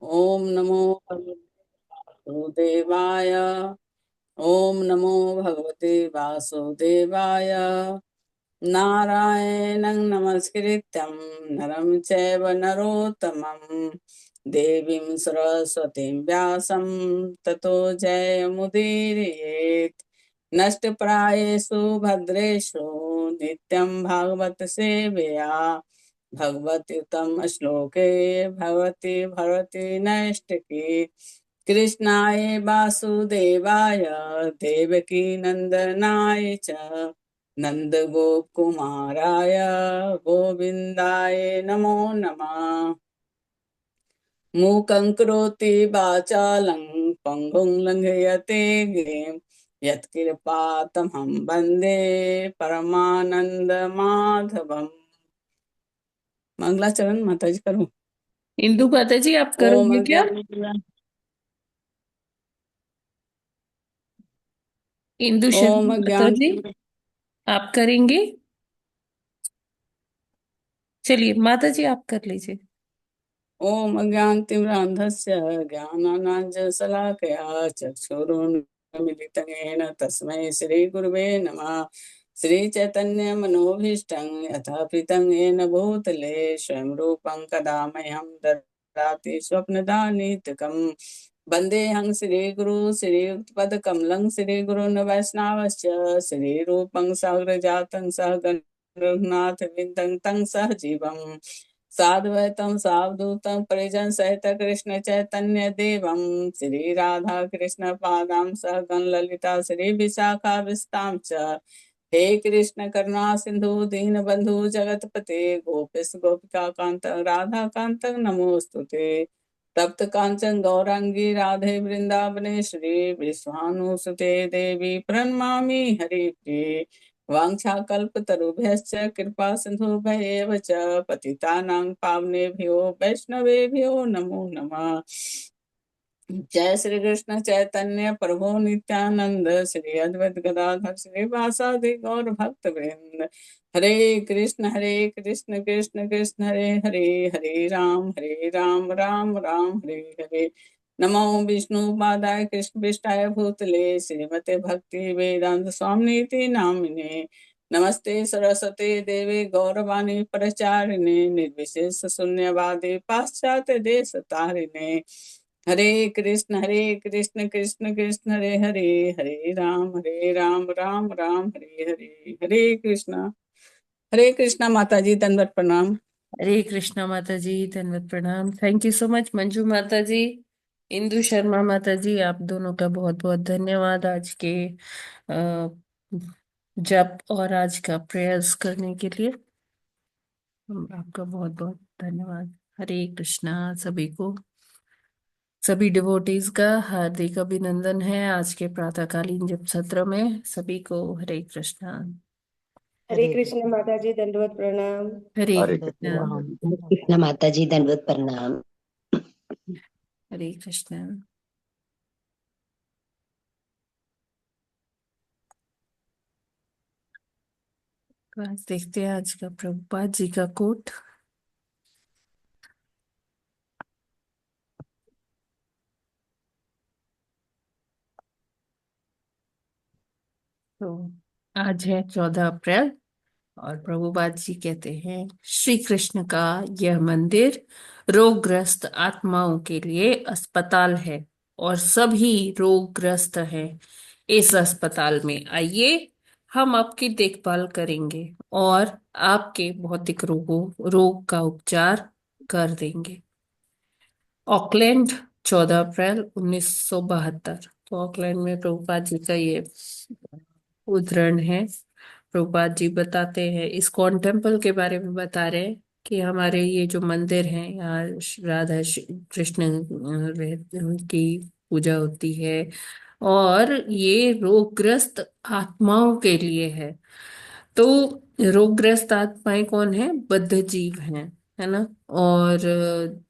ओम नमो वासुदेवाय। ओम नमो भगवते वासुदेवाय। नारायणं नमस्कृत्यं नरं चैव नरोत्तमं देवीं सरस्वतीं व्यासं ततो जयमुदीरयेत्। नष्टप्रायेषु भद्रेषु नित्यं भागवत सेवया भगवत्युत्तम श्लोके भगवती भरती नैष्टिकी। कृष्णाय वासुदेवाय देवकी नंदनाय च नंद गोप कुमाराय गोविंदाय नमो नमः। मूकं करोति वाचालं पंगुं लंघयते गिरिं यत्कृपातमहं वन्दे परमानंद माधवम्। मंगलाचरण माताजी करूं। इंदु माता जी, आप ओम करोगे क्या? अज्ञान इंदु ओम शर्मा माता अज्ञान जी, आप करेंगे? चलिए माता जी, आप कर लीजिए। ओम अज्ञानतिमिरान्धस्य ज्ञानाञ्जनशलाकया चक्षुरुन्मीलितं येन तस्मै श्रीगुरुवे नमः। श्रीचैतन्यमनोभीष्टं यथापितं येन भूतले स्वयं रूपं कदा मह्यं ददाति स्वप्नदानीतकम्। वन्देऽहं श्रीगुरु श्रीयुक्तपदकमलं श्रीगुरुन् वैष्णवस्य श्रीरूपं साग्रजातं सहगण रघुनाथविन्दं तं सहजीवम् साद्वैतं सावधूतं परिजन सहित कृष्ण चैतन्य देवं श्री राधा कृष्ण पादां सहगण ललिता श्री विशाखा विस्तां च। हे कृष्ण करुणा सिंधु दीन बंधु जगतपते गोपेश गोपिका कांत राधा कांत नमोस्तुते। तप्त कांचन गौरांगी राधे वृंदावनेश्वरी विश्वानुसुते देवी प्रणमामि हरिप्रिये। वाञ्छाकल्पतरुभ्यश्च कृपा सिन्धुभ्येव च पतितानां पावनेभ्यो वैष्णवेभ्यो नमो नमः। जय श्री कृष्ण चैतन्य प्रभु नित्यानंद श्री अद्वैत गदाधर श्रीवासादि गौर भक्त वृंद। हरे कृष्ण कृष्ण कृष्ण हरे हरे, हरे राम राम राम हरे हरे। नमो विष्णु पादाय कृष्ण पृष्ठाय भूतले श्रीमते भक्ति वेदांत स्वामी नामिने। नमस्ते सरस्वती देवी गौरवाणी प्रचारिणे निर्विशेष शून्यवादी पाश्चात्य देश तारिणे। हरे कृष्ण कृष्ण कृष्ण हरे हरे, हरे राम राम राम हरे हरे। हरे कृष्णा माता जी दंडवत प्रणाम। हरे कृष्णा माता जी, धन्यवाद, प्रणाम। Thank you so much Manju माता जी, इंदु शर्मा माता जी, आप दोनों का बहुत बहुत धन्यवाद आज के अ, जप और आज का प्रयास करने के लिए। आपका बहुत बहुत धन्यवाद। हरे कृष्णा सभी को, सभी डिवोटीज का हार्दिक अभिनंदन है आज के प्रातःकालीन जप सत्र में। सभी को हरे कृष्णा। हरे हरे कृष्ण कृष्ण। माता जी दंडवत प्रणाम। हरे हरे कृष्णा। कृष्णा। कृष्ण माता जी दंडवत प्रणाम। हरे कृष्णा। तो आज देखते हैं आज का प्रभुपाद जी का कोट। तो आज है 14 अप्रैल और प्रभुपाद जी कहते हैं, श्री कृष्ण का यह मंदिर रोगग्रस्त आत्माओं के लिए अस्पताल है और सभी रोगग्रस्त हैं। इस अस्पताल में आइए, हम आपकी देखभाल करेंगे और आपके भौतिक रोग का उपचार कर देंगे। ऑकलैंड, 14 अप्रैल 1972। तो ऑकलैंड में प्रभुपाद जी का ये उद्धरण है। प्रभुपाद जी बताते हैं, इस टेम्पल के बारे में बता रहे हैं कि हमारे ये जो मंदिर हैं, यहाँ राधा कृष्ण की पूजा होती है और ये रोगग्रस्त आत्माओं के लिए है। तो रोगग्रस्त आत्माएं कौन है? बद्ध जीव हैं, है ना। और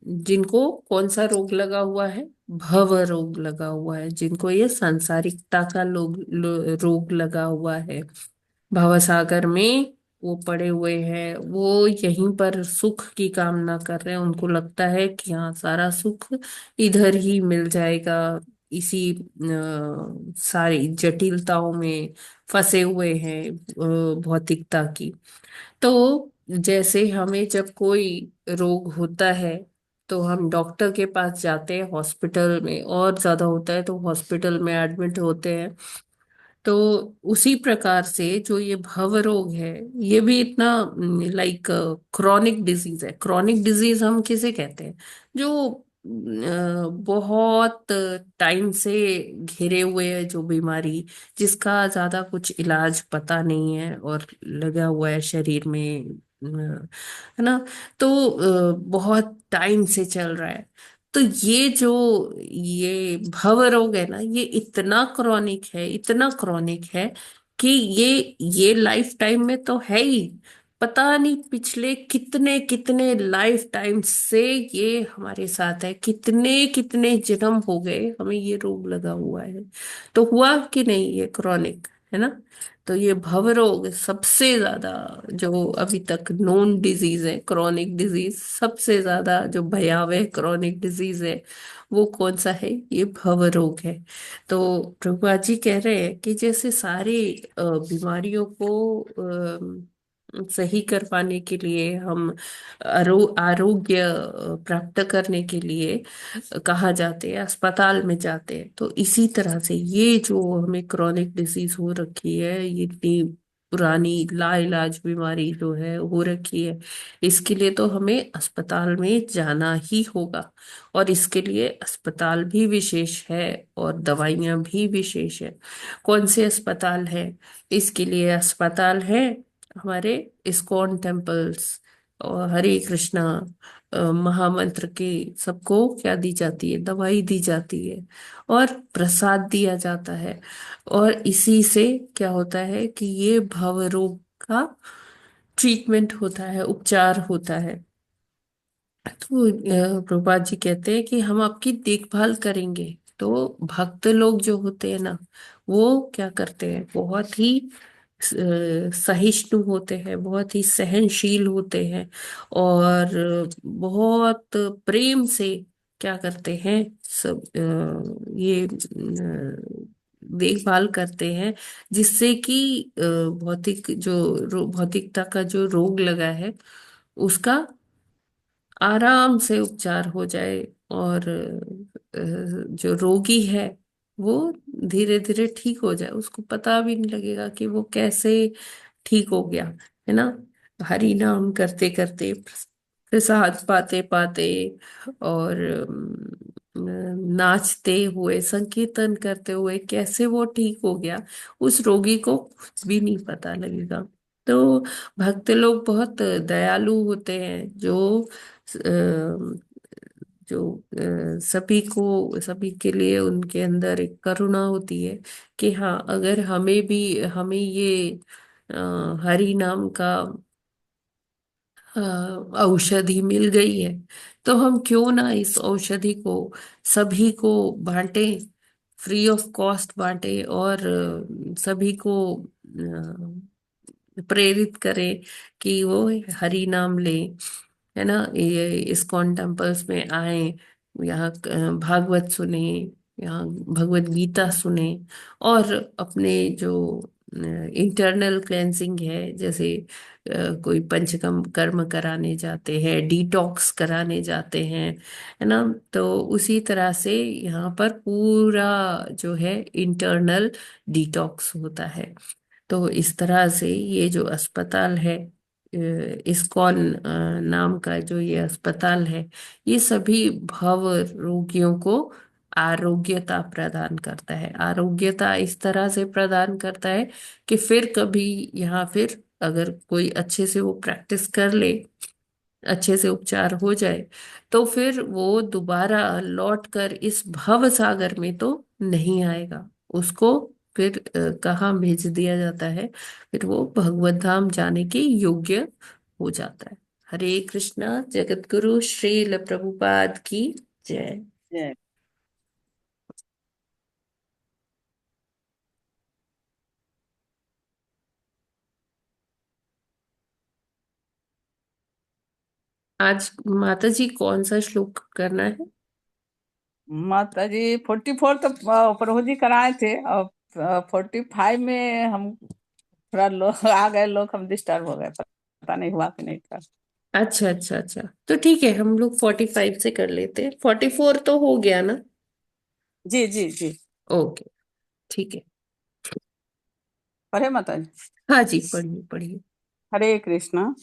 जिनको कौन सा रोग लगा हुआ है? भव रोग लगा हुआ है, जिनको ये सांसारिकता का रोग लगा हुआ है। भवसागर में वो पड़े हुए हैं, वो यहीं पर सुख की कामना कर रहे हैं। उनको लगता है कि हाँ, सारा सुख इधर ही मिल जाएगा, इसी सारी जटिलताओं में फंसे हुए हैं भौतिकता की। तो जैसे हमें जब कोई रोग होता है तो हम डॉक्टर के पास जाते हैं, हॉस्पिटल में और ज्यादा होता है तो हॉस्पिटल में एडमिट होते हैं। तो उसी प्रकार से जो ये भव रोग है, ये भी इतना लाइक क्रॉनिक डिजीज है। क्रॉनिक डिजीज हम किसे कहते हैं? जो बहुत टाइम से घिरे हुए है, जो बीमारी जिसका ज्यादा कुछ इलाज पता नहीं है और लगा हुआ है शरीर में, है ना? तो बहुत टाइम से चल रहा है। तो ये जो ये भव रोग है ना, ये इतना क्रॉनिक है, इतना क्रॉनिक है कि ये लाइफ टाइम में तो है ही। पता नहीं पिछले कितने कितने लाइफ टाइम से ये हमारे साथ है, कितने कितने जन्म हो गए हमें ये रोग लगा हुआ है। तो हुआ कि नहीं, ये क्रॉनिक है ना? तो ये भव रोग सबसे ज्यादा, जो अभी तक नोन डिजीज है, क्रॉनिक डिजीज सबसे ज्यादा जो भयावह क्रॉनिक डिजीज है, वो कौन सा है? ये भव रोग है। तो प्रभुपाद जी कह रहे हैं कि जैसे सारी बीमारियों को सही कर पाने के लिए, हम आरोग्य प्राप्त करने के लिए कहाँ जाते हैं? अस्पताल में जाते हैं। तो इसी तरह से ये जो हमें क्रॉनिक डिजीज हो रखी है, ये इतनी पुरानी लाइलाज बीमारी जो है हो रखी है, इसके लिए तो हमें अस्पताल में जाना ही होगा। और इसके लिए अस्पताल भी विशेष है और दवाइयां भी विशेष है। कौन से अस्पताल है? इसके लिए अस्पताल है हमारे इस्कॉन टेम्पल्स, और हरे कृष्णा महामंत्र के सबको क्या दी जाती है? दवाई दी जाती है और प्रसाद दिया जाता है। और इसी से क्या होता है कि ये भव रोग का ट्रीटमेंट होता है, उपचार होता है। तो प्रभुपाद जी कहते हैं कि हम आपकी देखभाल करेंगे। तो भक्त लोग जो होते हैं ना, वो क्या करते हैं? बहुत ही सहिष्णु होते हैं, बहुत ही सहनशील होते हैं, और बहुत प्रेम से क्या करते हैं? सब ये देखभाल करते हैं, जिससे कि भौतिकता का जो रोग लगा है, उसका आराम से उपचार हो जाए। और जो रोगी है वो धीरे धीरे ठीक हो जाए, उसको पता भी नहीं लगेगा कि वो कैसे ठीक हो गया, है ना? हरि नाम करते करते, प्रसाद पाते पाते, और नाचते हुए, संकीर्तन करते हुए कैसे वो ठीक हो गया, उस रोगी को कुछ भी नहीं पता लगेगा। तो भक्त लोग बहुत दयालु होते हैं, सभी के लिए उनके अंदर एक करुणा होती है कि हाँ, अगर हमें ये अ, हरि नाम का अ, औषधि मिल गई है, तो हम क्यों ना इस औषधि को सभी को बांटे, फ्री ऑफ कॉस्ट बांटे, और सभी को प्रेरित करें कि वो हरि नाम लें, है ना? ये इस्कॉन टेम्पल्स में आए, यहाँ भागवत सुने, यहाँ भगवत गीता सुने, और अपने जो इंटरनल क्लेंजिंग है, जैसे कोई पंचकर्म कर्म कराने जाते हैं, डिटॉक्स कराने जाते हैं, है ना? तो उसी तरह से यहाँ पर पूरा जो है इंटरनल डिटॉक्स होता है। तो इस तरह से ये जो अस्पताल है, इस्कॉन नाम का जो ये अस्पताल है, ये सभी भव रोगियों को आरोग्यता प्रदान करता है। आरोग्यता इस तरह से प्रदान करता है कि फिर कभी यहाँ फिर अगर कोई अच्छे से वो प्रैक्टिस कर ले, अच्छे से उपचार हो जाए, तो फिर वो दोबारा लौट कर इस भव सागर में तो नहीं आएगा। उसको फिर कहाँ भेज दिया जाता है? फिर वो भगवत धाम जाने के योग्य हो जाता है। हरे कृष्णा। जगत गुरु श्रील प्रभुपाद की जय। जय। आज माता जी कौन सा श्लोक करना है? माता जी 44 तो प्रभु जी कराए थे, और 45 में हम थोड़ा लोग आ गए, लोग हम डिस्टर्ब हो गए, पता नहीं हुआ कि नहीं था। अच्छा अच्छा अच्छा, तो ठीक है, हम लोग 45 से कर लेते हैं। 44 तो हो गया ना? जी जी जी। ओके, ठीक है। पढ़े माता जी? हाँ जी, पढ़िए पढ़िए। हरे कृष्णा।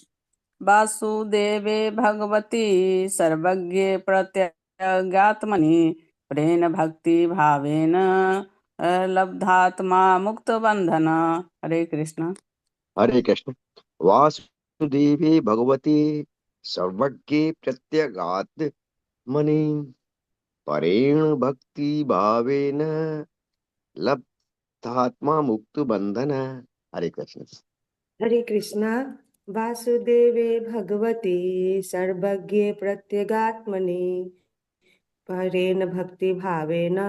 वासुदेवे भगवती सर्वज्ञे प्रत्यगात्मनि प्रेण भक्ति भावेन लब्धात्मा मुक्त बंधन। हरे कृष्णा। हरे कृष्ण। वासुदेवे भगवती सर्वज्ञे प्रत्यगात्मनि परेण भक्ति भावेन लब्धात्मा मुक्त बंधन। हरे कृष्ण। हरे कृष्णा। वासुदेवे भगवती सर्वज्ञे प्रत्यगात्मनि परेण भक्ति भावेन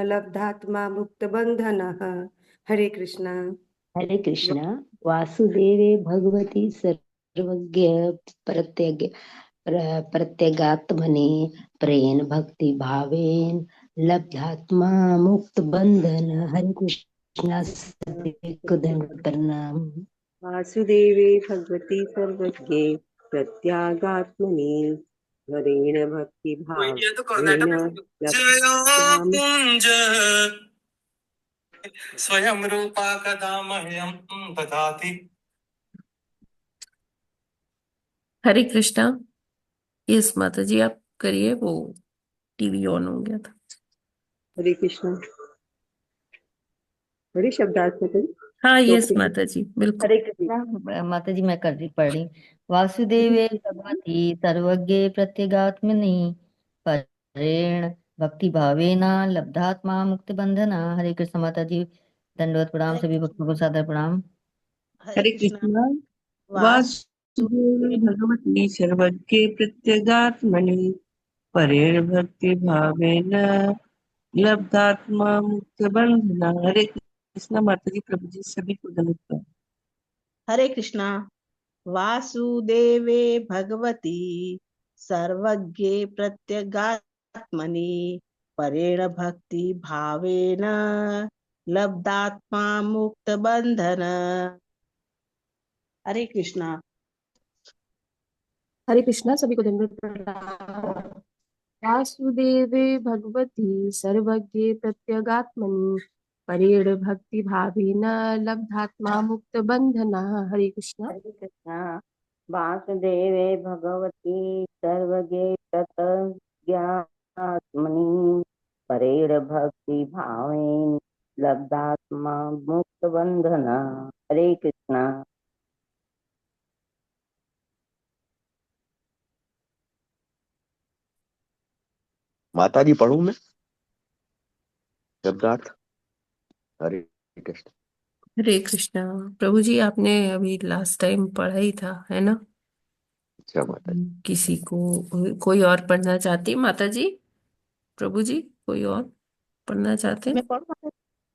लब्धात्मा मुक्त बंधनः। हरे कृष्णा। हरे कृष्णा। वासुदेवे भगवती सर्वज्ञ प्रत्यग प्रत्यगात्मने प्रेण भक्ति भावेन लब्धात्मा मुक्त बंधन। हरे कृष्णा। सभी को दंड प्रणाम। वासुदेवे भगवती सर्वज्ञे प्रत्यागात्मनि हरेण भक्ति भावेन लब्धात्मा कुंज स्वयं रूपा कदा मह्यम ददाति। हरे कृष्णा। यस माता जी, आप करिए, वो टीवी ऑन हो गया था। हरे कृष्णा। बड़ी शब्दार्थ में हाँ तो यस माता जी, बिल्कुल। हरे कृष्णा। माता जी मैं पढ़ रही। वासुदेवे भगवती सर्वज्ञे प्रत्यगात्मनि परेण भक्ति भावेना लब्धात्मा मुक्त बंधना। हरे कृष्ण माता जी, दंडवत प्रणाम, सभी भक्तों को सादर प्रणाम। हरे कृष्णा। वासुदेवे भगवती सर्वज्ञे प्रत्यगात्मनि परेण भक्ति भावेन लब्धात्मा मुक्त बंधना। हरे कृष्णा माता जी, प्रभु जी सभी को नमस्कार। हरे कृष्णा। वासुदेवे भगवती सर्वज्ञे प्रत्यगात्मनि परेण भक्ति भावेन लब्धात्मा मुक्त बंधन। हरे कृष्णा। हरे कृष्णा, सभी को दंडवत प्रणाम। वासुदेवे भगवती सर्वज्ञे प्रत्यगात्मनि परेण भक्ति भावेन लब्धात्मा मुक्त बंधना। हरे कृष्णा। हरे कृष्णा। वासुदेवे भगवती सर्वगे तत्ज्ञात्मनि परेण भक्ति भावेन लब्धात्मा मुक्त बंधन। हरे कृष्णा। माता जी पढ़ू मैं शब्दार्थ। हरे कृष्ण। हरे कृष्णा। प्रभु जी, आपने अभी लास्ट टाइम पढ़ा ही था, है ना? अच्छा माता जी। किसी को कोई और पढ़ना चाहती है माता जी? प्रभु जी, कोई और पढ़ना चाहते हैं? मैं पढ़ूं?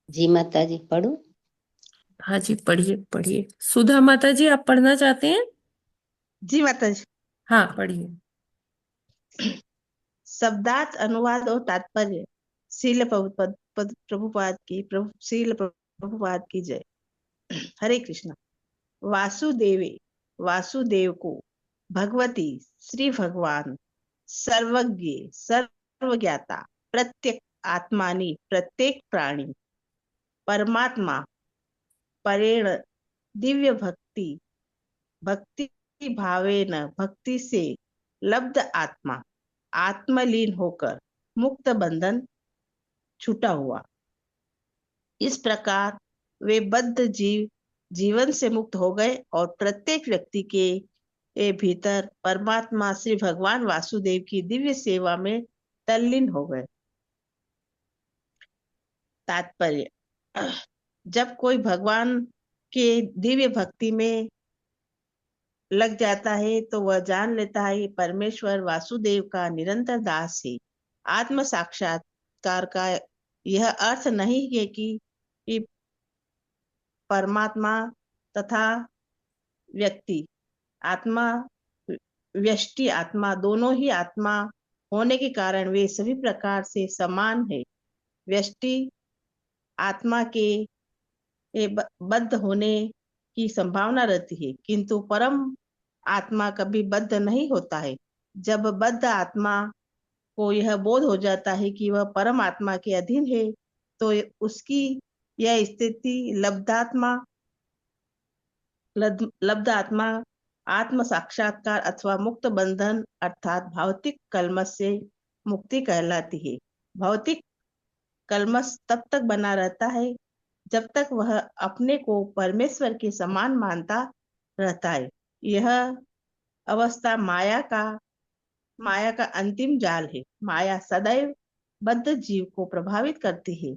जी माता जी पढ़ो। हाँ जी, पढ़िए पढ़िए। सुधा माता जी, आप पढ़ना चाहते हैं? जी माता जी। हाँ पढ़िए। शब्दार्थ, अनुवाद और तात्पर्य। शील प्रभुपाद की शील प्रभुपाद की जय। हरे कृष्णा। वासुदेवे, वासुदेव को भगवती श्री भगवान सर्वज्ञ सर्वज्ञाता प्रत्येक आत्मानी प्रत्येक प्राणी परमात्मा परेण दिव्य भक्ति भक्ति भावेन भक्ति से लब्ध आत्मा आत्मलीन होकर मुक्त बंधन छूटा हुआ। इस प्रकार वे बद्ध जीवन से मुक्त हो गए और प्रत्येक व्यक्ति के भीतर परमात्मा श्री भगवान वासुदेव की दिव्य सेवा में तल्लीन हो गए। तात्पर्य। जब कोई भगवान के दिव्य भक्ति में लग जाता है तो वह जान लेता है कि परमेश्वर वासुदेव का निरंतर दास है। आत्म साक्षात्कार का यह अर्थ नहीं है कि परमात्मा तथा व्यक्ति आत्मा व्यष्टि आत्मा दोनों ही आत्मा होने के कारण वे सभी प्रकार से समान है। व्यष्टि आत्मा के बद्ध होने की संभावना रहती है, किंतु परम आत्मा कभी बद्ध नहीं होता है। जब बद्ध आत्मा को यह बोध हो जाता है कि वह परम आत्मा के अधीन है, तो उसकी यह स्थिति लब्ध आत्मा आत्म साक्षात्कार अथवा मुक्त बंधन अर्थात भौतिक कलमश से मुक्ति कहलाती है। भौतिक कलमश तब तक बना रहता है जब तक वह अपने को परमेश्वर के समान मानता रहता है। यह अवस्था माया का अंतिम जाल है। माया सदैव बद्ध जीव को प्रभावित करती है।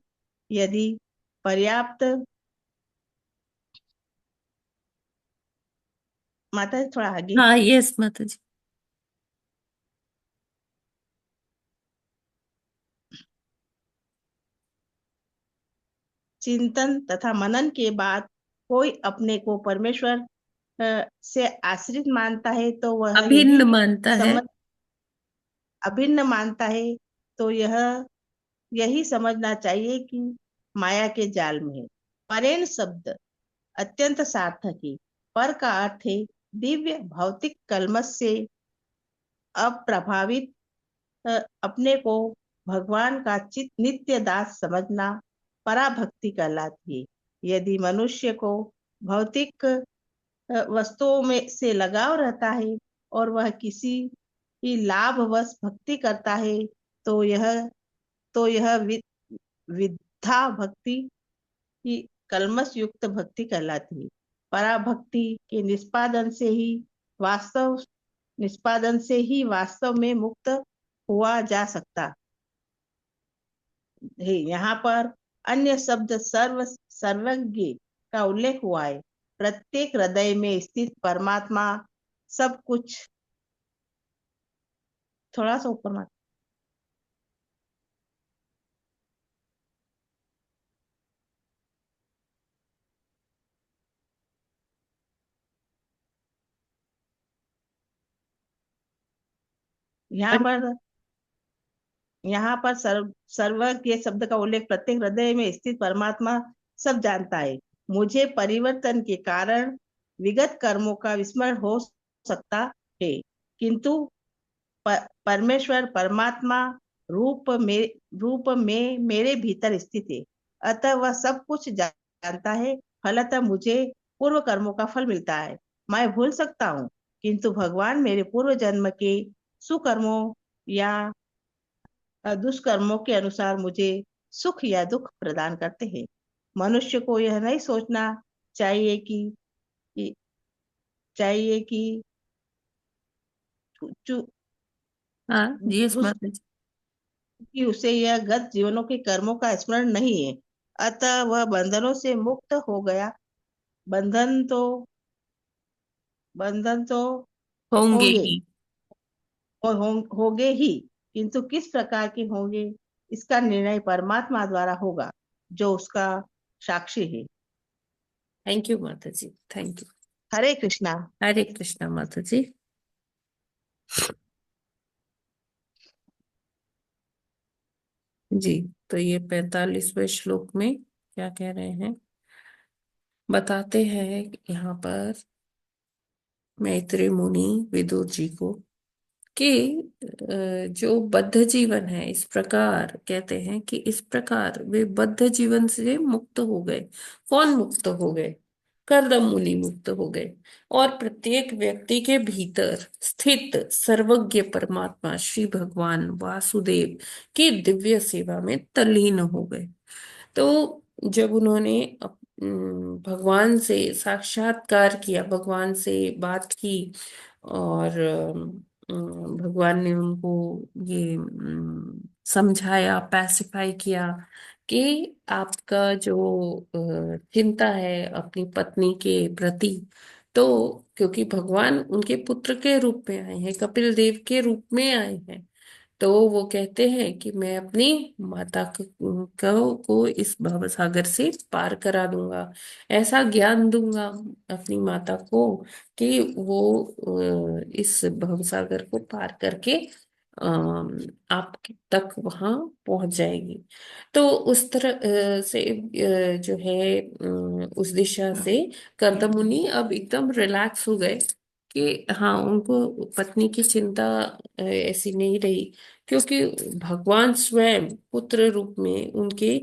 यदि पर्याप्त माता जी थोड़ा आगे हाँ, यस माता जी। चिंतन तथा मनन के बाद कोई अपने को परमेश्वर से आश्रित मानता है तो वह अभिन्न मानता है। अभिन्न मानता है तो यही समझना चाहिए कि माया के जाल में है। परेण शब्द अत्यंत सार्थक है। पर का अर्थ है दिव्य भौतिक कलमश से अप्रभावित अपने को भगवान का चित नित्य दास समझना पराभक्ति कहलाती है। यदि मनुष्य को भौतिक वस्तुओं में से लगाव रहता है और वह किसी ही लाभवश भक्ति करता है तो यह विद्या भक्ति की कलमश युक्त भक्ति कहलाती है। पराभक्ति के निष्पादन से ही वास्तव में मुक्त हुआ जा सकता है। यहाँ पर अन्य शब्द सर्वज्ञ का उल्लेख हुआ है। प्रत्येक हृदय में स्थित परमात्मा सब कुछ थोड़ा सा ऊपर मत यहाँ पर सर्वज्ञ शब्द का उल्लेख प्रत्येक हृदय में स्थित परमात्मा सब जानता है। मुझे परिवर्तन के कारण विगत कर्मों का विस्मरण हो सकता है, किंतु परमेश्वर परमात्मा रूप में मेरे भीतर स्थित है। अतः वह सब कुछ जानता है। फलतः मुझे पूर्व कर्मों का फल मिलता है। मैं भूल सकता हूँ, किंतु भगवान मेरे पूर्व जन्म के सुकर्मों या दुष्कर्मों के अनुसार मुझे सुख या दुख प्रदान करते हैं। मनुष्य को यह नहीं सोचना चाहिए कि हाँ, यस माता जी। कि उसे यह गत जीवनों के कर्मों का स्मरण नहीं है, अतः वह बंधनों से मुक्त हो गया। बंधन तो होंगे होंगे ही। और होंगे ही, किंतु किस प्रकार के होंगे इसका निर्णय परमात्मा द्वारा होगा, जो उसका साक्षी है। थैंक यू माता जी, थैंक यू। हरे कृष्णा। हरे कृष्णा माता जी। जी, तो ये 45वें श्लोक में क्या कह रहे हैं बताते हैं यहाँ पर मैत्रेय मुनि विदुर जी को कि जो बद्ध जीवन है, इस प्रकार कहते हैं कि इस प्रकार वे बद्ध जीवन से मुक्त हो गए। कौन मुक्त हो गए? कर्दम मुनि मुक्त हो गए और प्रत्येक व्यक्ति के भीतर स्थित सर्वज्ञ परमात्मा श्री भगवान वासुदेव की दिव्य सेवा में तल्लीन हो गए। तो जब उन्होंने भगवान से साक्षात्कार किया, भगवान से बात की और भगवान ने उनको ये समझाया, पैसिफाई किया कि आपका जो चिंता है अपनी पत्नी के प्रति, तो क्योंकि भगवान उनके पुत्र के रूप में आए हैं, कपिल देव के रूप में आए हैं, तो वो कहते हैं कि मैं अपनी माता को इस भव सागर से पार करा दूंगा, ऐसा ज्ञान दूंगा अपनी माता को कि वो इस भव सागर को पार करके आप तक वहां पहुंच जाएगी। तो उस तरह से जो है उस दिशा से कर्दमुनि अब एकदम रिलैक्स हो गए कि हाँ, उनको पत्नी की चिंता ऐसी नहीं रही, क्योंकि भगवान स्वयं पुत्र रूप में उनकी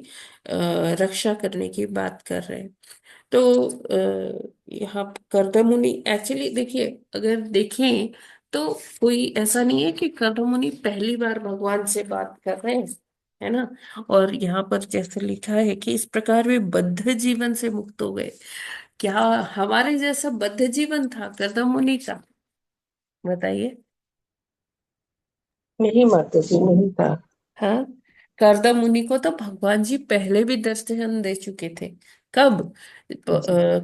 रक्षा करने की बात कर रहे हैं। तो यहाँ कर्दमुनि एक्चुअली देखिए, अगर देखें तो कोई ऐसा नहीं है कि कर्दमुनि पहली बार भगवान से बात कर रहे हैं, है ना। और यहाँ पर जैसे लिखा है कि इस प्रकार वे बद्ध जीवन से मुक्त हो गए। क्या हमारे जैसा बद्ध जीवन था कर्दमुनि का? बताइए। नहीं माता जी, नहीं था। हाँ, कर्दम मुनि को तो भगवान जी पहले भी दर्शन दे चुके थे। कब? जी।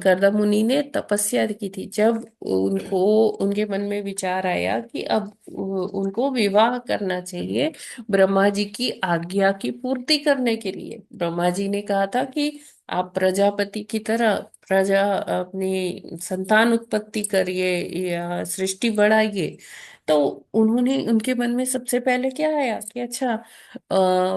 कर्दम मुनि ने तपस्या की थी, जब उनको उनके मन में विचार आया कि अब उनको विवाह करना चाहिए ब्रह्मा जी की आज्ञा की पूर्ति करने के लिए। ब्रह्मा जी ने कहा था कि आप प्रजापति की तरह प्रजा अपनी संतान उत्पत्ति करिए या सृष्टि बढ़ाइए। तो उन्होंने उनके मन में सबसे पहले क्या आया कि अच्छा,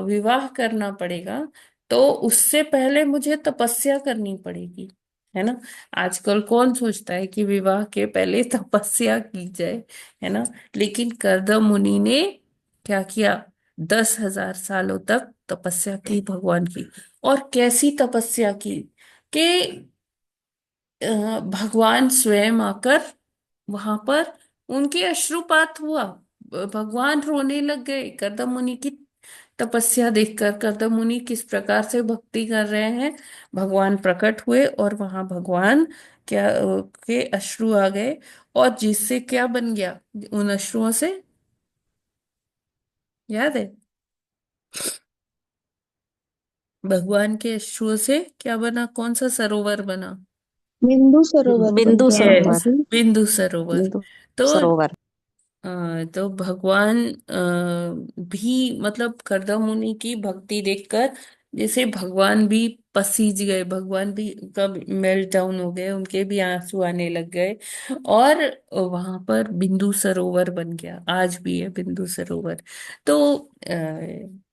विवाह करना पड़ेगा, तो उससे पहले मुझे तपस्या करनी पड़ेगी, है ना। आजकल कौन सोचता है कि विवाह के पहले तपस्या की जाए, है ना। लेकिन कर्दम मुनि ने क्या किया? 10,000 सालों तक तपस्या की भगवान की। और कैसी तपस्या की कि भगवान स्वयं आकर वहां पर उनके अश्रुपात हुआ। भगवान रोने लग गए कर्दम मुनि की तपस्या देखकर। कर्दम मुनि किस प्रकार से भक्ति कर रहे हैं, भगवान प्रकट हुए और वहां भगवान क्या के अश्रु आ गए। और जिससे क्या बन गया उन अश्रुओं से, याद है? भगवान के अश्रुओं से क्या बना? कौन सा सरोवर बना? बिंदु सरोवर बन बिंदु गया माता यस, सरोवर। जी। बिंदु सरोवर। बिंदु तो सरोवर। तो भगवान भी मतलब कर्दम मुनि की भक्ति देखकर जैसे भगवान भी पसीज गए, भगवान भी कब मेल्ट डाउन हो गए, उनके भी आंसू आने लग गए। और वहां पर बिंदु सरोवर बन गया, आज भी है बिंदु सरोवर। तो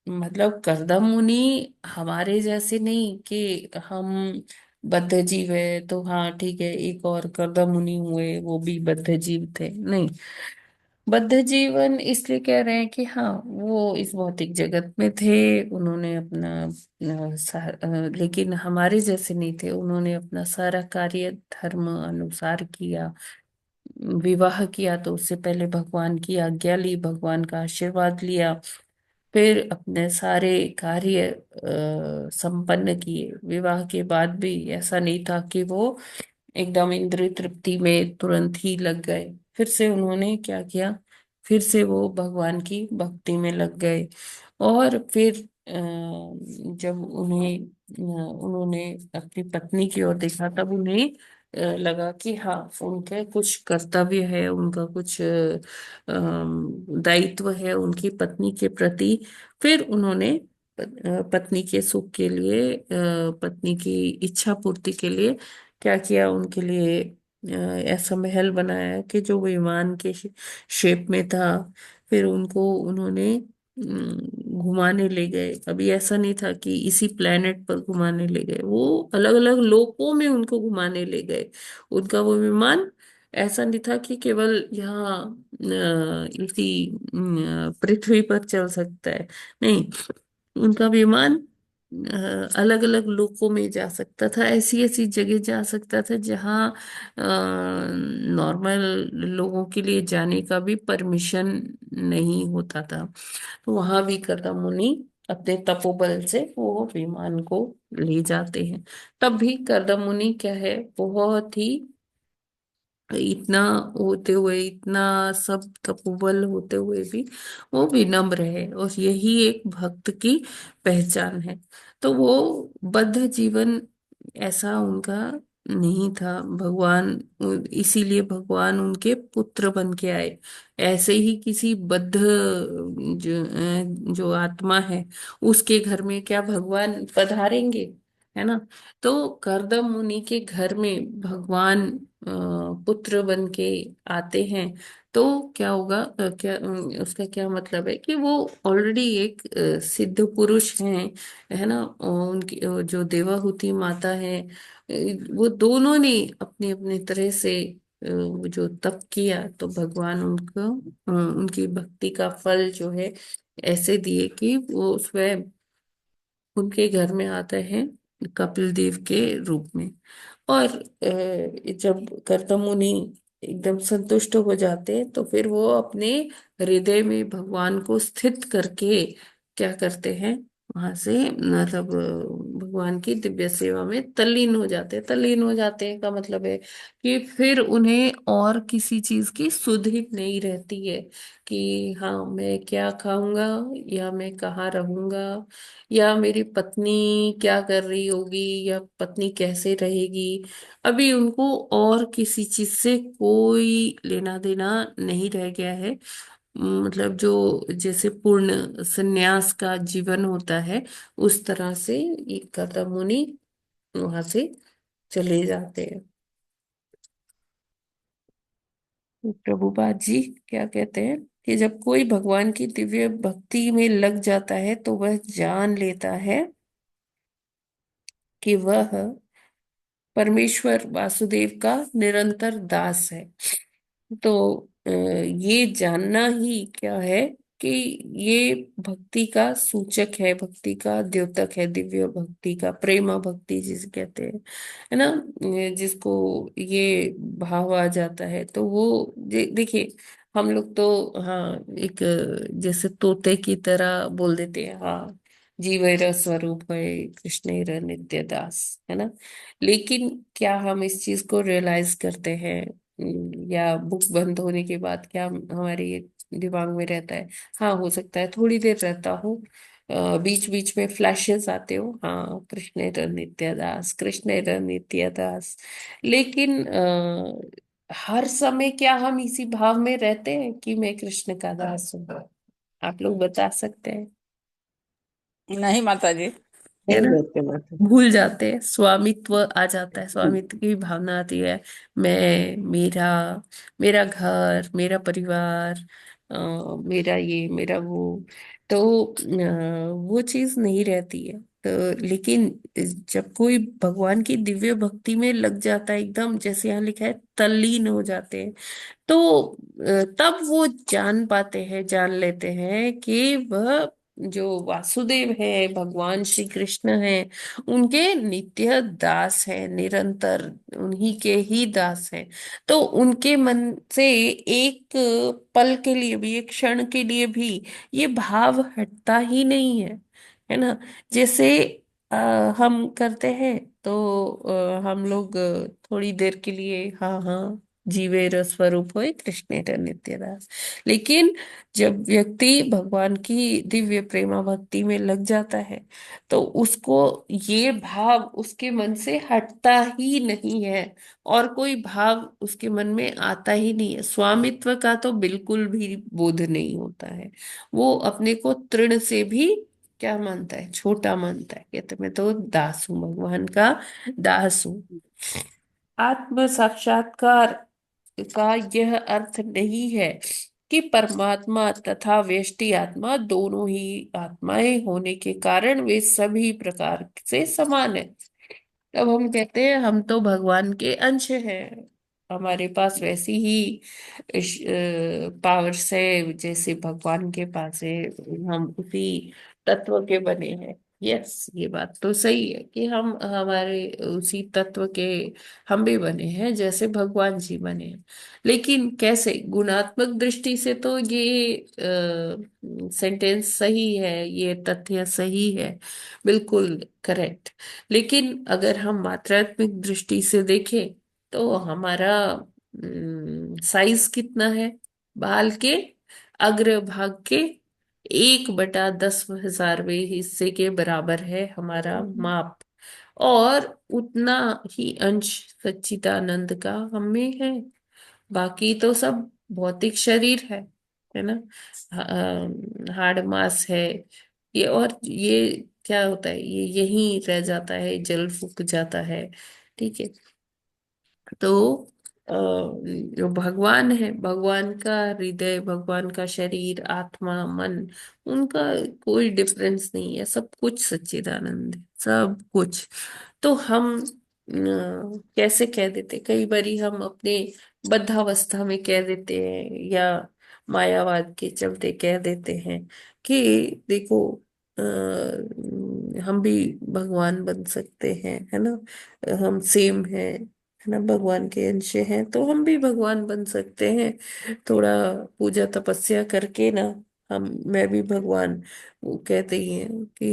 मतलब कर्दम मुनि हमारे जैसे नहीं कि हम बद्ध जीव है तो हाँ ठीक है, एक और कर्दम मुनि हुए वो भी बद्ध जीव थे, नहीं। बद्ध जीवन इसलिए कह रहे हैं कि हाँ, वो इस भौतिक जगत में थे, उन्होंने अपना लेकिन हमारे जैसे नहीं थे, उन्होंने अपना सारा कार्य धर्म अनुसार किया। विवाह किया तो उससे पहले भगवान की आज्ञा ली, भगवान का आशीर्वाद लिया, फिर अपने सारे कार्य संपन्न किए। विवाह के बाद भी ऐसा नहीं था कि वो एकदम इंद्रिय तृप्ति में तुरंत ही लग गए। फिर से उन्होंने क्या किया? फिर से वो भगवान की भक्ति में लग गए। और फिर जब उन्होंने अपनी पत्नी की ओर देखा, तब उन्हें लगा कि हाँ, उनके कुछ कर्तव्य है, उनका कुछ दायित्व है उनकी पत्नी के प्रति। फिर उन्होंने पत्नी के सुख के लिए, पत्नी की इच्छा पूर्ति के लिए क्या किया? उनके लिए ऐसा महल बनाया कि जो विमान के शेप में था। फिर उनको उन्होंने घुमाने ले गए। अभी ऐसा नहीं था कि इसी प्लेनेट पर घुमाने ले गए, वो अलग अलग लोकों में उनको घुमाने ले गए। उनका वो विमान ऐसा नहीं था कि केवल यहाँ इसी पृथ्वी पर चल सकता है, नहीं। उनका विमान अलग अलग लोकों में जा सकता था, ऐसी ऐसी जगह जा सकता था जहाँ नॉर्मल लोगों के लिए जाने का भी परमिशन नहीं होता था। तो वहां भी कर्दम मुनि अपने तपोबल से वो विमान को ले जाते हैं। तब भी कर्दम मुनि क्या है, बहुत ही इतना होते हुए, इतना सब तपोबल होते हुए भी वो विनम्र है, और यही एक भक्त की पहचान है। तो वो बद्ध जीवन ऐसा उनका नहीं था भगवान। इसीलिए भगवान उनके पुत्र बन के आए। ऐसे ही किसी बद्ध जो आत्मा है उसके घर में क्या भगवान पधारेंगे? है ना। तो करदम मुनि के घर में भगवान पुत्र बन के आते हैं। तो क्या होगा, क्या उसका क्या मतलब है कि वो ऑलरेडी एक सिद्ध पुरुष हैं। है ना। उनकी जो देवाहूति माता है, वो दोनों ने अपने अपने तरह से वो जो तप किया, तो भगवान उनको उनकी भक्ति का फल जो है ऐसे दिए कि वो स्वयं उनके घर में आते हैं कपिल देव के रूप में। और जब कर्दम मुनि एकदम संतुष्ट हो जाते हैं तो फिर वो अपने हृदय में भगवान को स्थित करके क्या करते हैं, वहां से मतलब भगवान की दिव्य सेवा में तल्लीन हो जाते हैं। तल्लीन हो जाते हैं का मतलब है कि फिर उन्हें और किसी चीज की सुध ही नहीं रहती है कि हाँ मैं क्या खाऊंगा, या मैं कहाँ रहूंगा, या मेरी पत्नी क्या कर रही होगी, या पत्नी कैसे रहेगी। अभी उनको और किसी चीज से कोई लेना देना नहीं रह गया है। मतलब जो जैसे पूर्ण संन्यास का जीवन होता है, उस तरह से ये कर्दम मुनि वहां से चले जाते हैं। प्रभुपाद जी क्या कहते हैं कि जब कोई भगवान की दिव्य भक्ति में लग जाता है तो वह जान लेता है कि वह परमेश्वर वासुदेव का निरंतर दास है। तो ये जानना ही क्या है कि ये भक्ति का सूचक है, भक्ति का द्योतक है, दिव्य भक्ति का, प्रेमा भक्ति जिसे कहते हैं। है ना। जिसको ये भाव आ जाता है तो वो देखिए, हम लोग तो हाँ एक जैसे तोते की तरह बोल देते हैं, हाँ जीवेर स्वरूप है कृष्णेर नित्य दास। है ना। लेकिन क्या हम इस चीज को रियलाइज करते हैं? या बुक बंद होने के बाद क्या हमारे ये दिमाग में रहता है? हाँ हो सकता है थोड़ी देर रहता हो, बीच बीच में फ्लैशेस आते हो, हाँ कृष्ण नित्य दास, कृष्ण नित्य दास। लेकिन हर समय क्या हम इसी भाव में रहते हैं कि मैं कृष्ण का दास हूँ? आप लोग बता सकते हैं? नहीं माता जी। है नहीं ना। रहते माता। भूल जाते हैं, स्वामित्व आ जाता है, स्वामित्व की भावना आती है। मैं, मेरा, मेरा घर, मेरा परिवार, मेरा ये, मेरा वो। तो वो चीज नहीं रहती है। तो लेकिन जब कोई भगवान की दिव्य भक्ति में लग जाता है, एकदम जैसे यहाँ लिखा है तल्लीन हो जाते हैं, तो तब वो जान पाते हैं, जान लेते हैं कि वह जो वासुदेव है, भगवान श्री कृष्ण है, उनके नित्य दास है, निरंतर उन्हीं के ही दास है। तो उनके मन से एक पल के लिए भी, एक क्षण के लिए भी ये भाव हटता ही नहीं है। है ना। जैसे अ, हम करते हैं तो हम लोग थोड़ी देर के लिए हाँ हाँ जीवेर स्वरूप होए कृष्णेर नित्यदास। लेकिन जब व्यक्ति भगवान की दिव्य प्रेमा भक्ति में लग जाता है तो उसको ये भाव उसके मन से हटता ही नहीं है, और कोई भाव उसके मन में आता ही नहीं है। स्वामित्व का तो बिल्कुल भी बोध नहीं होता है। वो अपने को तृण से भी क्या मानता है, छोटा मानता है, कहते मैं तो दास हूं, भगवान का दास हूं। आत्म साक्षात्कार का यह अर्थ नहीं है कि परमात्मा तथा व्यष्टि आत्मा दोनों ही आत्माएं होने के कारण वे सभी प्रकार से समान है। तब हम कहते हैं हम तो भगवान के अंश हैं, हमारे पास वैसी ही पावर्स है जैसे भगवान के पास है, हम उसी तत्व के बने हैं। यस, ये बात तो सही है कि हम हमारे उसी तत्व के हम भी बने हैं जैसे भगवान जी बने हैं। लेकिन कैसे? गुणात्मक दृष्टि से तो ये सेंटेंस सही है, ये तथ्य सही है, बिल्कुल करेक्ट। लेकिन अगर हम मात्रात्मक दृष्टि से देखें तो हमारा साइज कितना है? बाल के अग्र भाग के 1/10,000वें हिस्से के बराबर है हमारा माप। और उतना ही अंश सच्चिदानंद का हमें है। बाकी तो सब भौतिक शरीर है ना, हाड़ मास है ये, और ये क्या होता है, ये यहीं रह जाता है, जल फूक जाता है। ठीक है। तो जो भगवान है, भगवान का हृदय, भगवान का शरीर, आत्मा, मन, उनका कोई डिफरेंस नहीं है, सब कुछ सच्चिदानंद है, सब कुछ। तो हम कैसे कह देते, कई बारी हम अपने बद्धावस्था में कह देते हैं, या मायावाद के चलते कह देते हैं कि देखो, हम भी भगवान बन सकते हैं, है ना, हम सेम है ना, भगवान के अंश हैं, तो हम भी भगवान बन सकते हैं। थोड़ा पूजा तपस्या करके ना, हम मैं भी भगवान, वो कहते ही हैं कि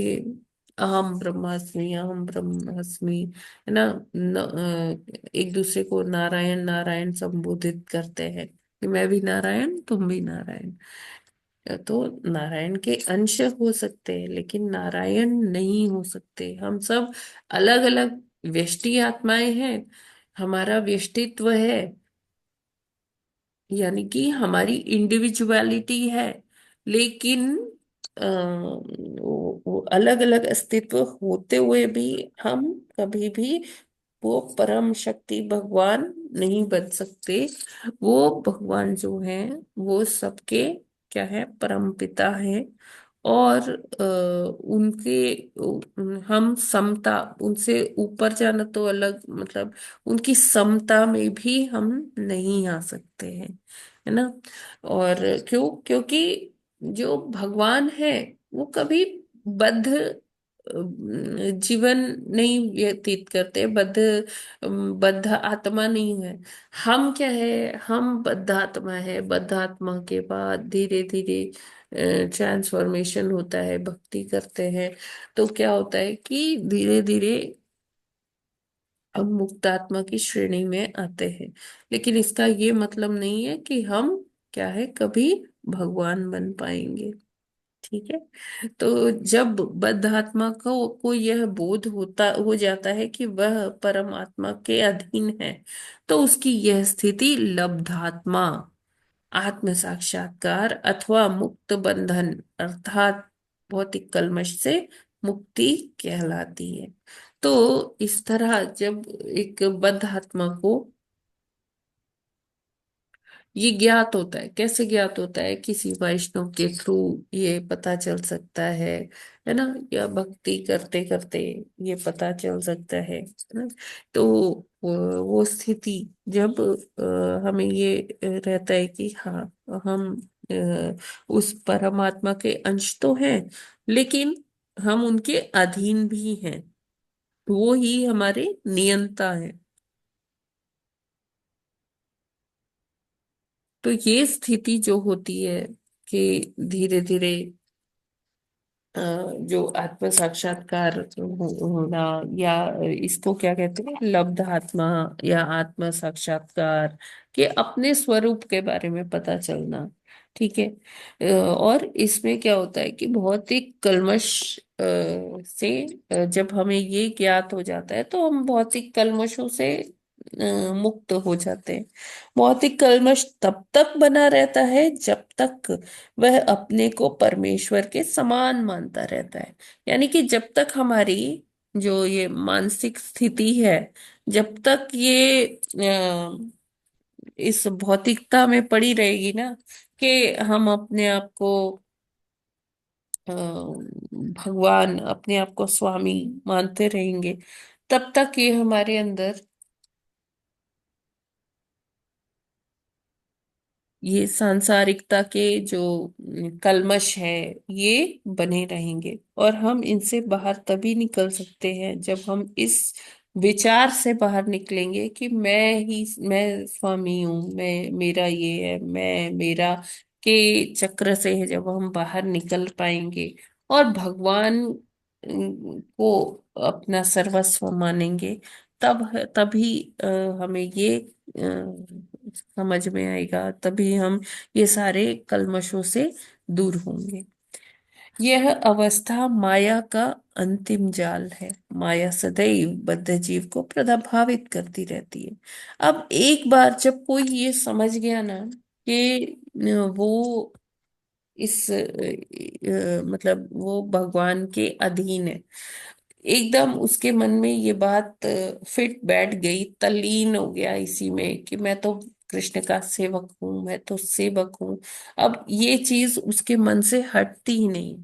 अहम ब्रह्मास्मि, अहम ब्रह्मास्मि, है ना, एक दूसरे को नारायण नारायण संबोधित करते हैं कि मैं भी नारायण, तुम भी नारायण। तो नारायण के अंश हो सकते हैं, लेकिन नारायण नहीं हो सकते। हम सब अलग अलग व्यष्टि आत्माएं हैं, हमारा व्यष्टित्व है, यानी कि हमारी इंडिविजुअलिटी है, लेकिन वो अलग अलग अस्तित्व होते हुए भी हम कभी भी वो परम शक्ति भगवान नहीं बन सकते। वो भगवान जो है वो सबके क्या है, परम पिता है। और उनके हम समता, उनसे ऊपर जाना तो अलग, मतलब उनकी समता में भी हम नहीं आ सकते हैं, है ना। और क्यों? क्योंकि जो भगवान है वो कभी बद्ध जीवन नहीं व्यतीत करते, बद्ध आत्मा नहीं है। हम क्या है, हम बद्ध आत्मा है। बद्ध आत्मा के बाद धीरे धीरे ट्रांसफॉर्मेशन होता है, भक्ति करते हैं, तो क्या होता है कि धीरे धीरे हम मुक्त आत्मा की श्रेणी में आते हैं। लेकिन इसका ये मतलब नहीं है कि हम क्या है, कभी भगवान बन पाएंगे। ठीक है। तो जब बद्धात्मा को यह बोध होता हो जाता है कि वह परमात्मा के अधीन है, तो उसकी यह स्थिति लब्धात्मा, आत्म साक्षात्कार अथवा मुक्त बंधन अर्थात भौतिक कल्मश से मुक्ति कहलाती है। तो इस तरह जब एक बद्ध आत्मा को ये ज्ञात होता है, कैसे ज्ञात होता है, किसी वैष्णव के थ्रू ये पता चल सकता है ना, या भक्ति करते करते ये पता चल सकता है ना। तो वो स्थिति जब हमें ये रहता है कि हाँ, हम उस परमात्मा के अंश तो हैं, लेकिन हम उनके अधीन भी हैं, वो ही हमारे नियंता है। तो ये स्थिति जो होती है कि धीरे धीरे जो आत्म साक्षात्कार होना, या इसको क्या कहते हैं, लब्ध आत्मा या आत्म साक्षात्कार के अपने स्वरूप के बारे में पता चलना। ठीक है। और इसमें क्या होता है कि भौतिक कल्मश से जब हमें ये ज्ञात हो जाता है, तो हम भौतिक कल्मशों से मुक्त हो जाते हैं। भौतिक कल्मश तब तक बना रहता है जब तक वह अपने को परमेश्वर के समान मानता रहता है। यानी कि जब तक हमारी जो ये मानसिक स्थिति है, जब तक ये इस भौतिकता में पड़ी रहेगी ना, कि हम अपने आप को भगवान, अपने आप को स्वामी मानते रहेंगे, तब तक ये हमारे अंदर ये सांसारिकता के जो कल्मश है ये बने रहेंगे। और हम इनसे बाहर तभी निकल सकते हैं जब हम इस विचार से बाहर निकलेंगे कि मैं स्वामी हूँ, मैं मेरा ये है, मैं मेरा के चक्र से है। जब हम बाहर निकल पाएंगे और भगवान को अपना सर्वस्व मानेंगे, तभी हमें ये समझ में आएगा, तभी हम ये सारे कल्मशों से दूर होंगे। यह अवस्था माया का अंतिम जाल है। माया सदैव बद्ध जीव को प्रभावित करती रहती है। अब एक बार जब कोई ये समझ गया ना कि वो इस मतलब वो भगवान के अधीन है, एकदम उसके मन में ये बात फिट बैठ गई, तल्लीन हो गया इसी में कि मैं तो कृष्ण का सेवक हूँ, मैं तो सेवक हूँ। अब ये चीज उसके मन से हटती ही नहीं।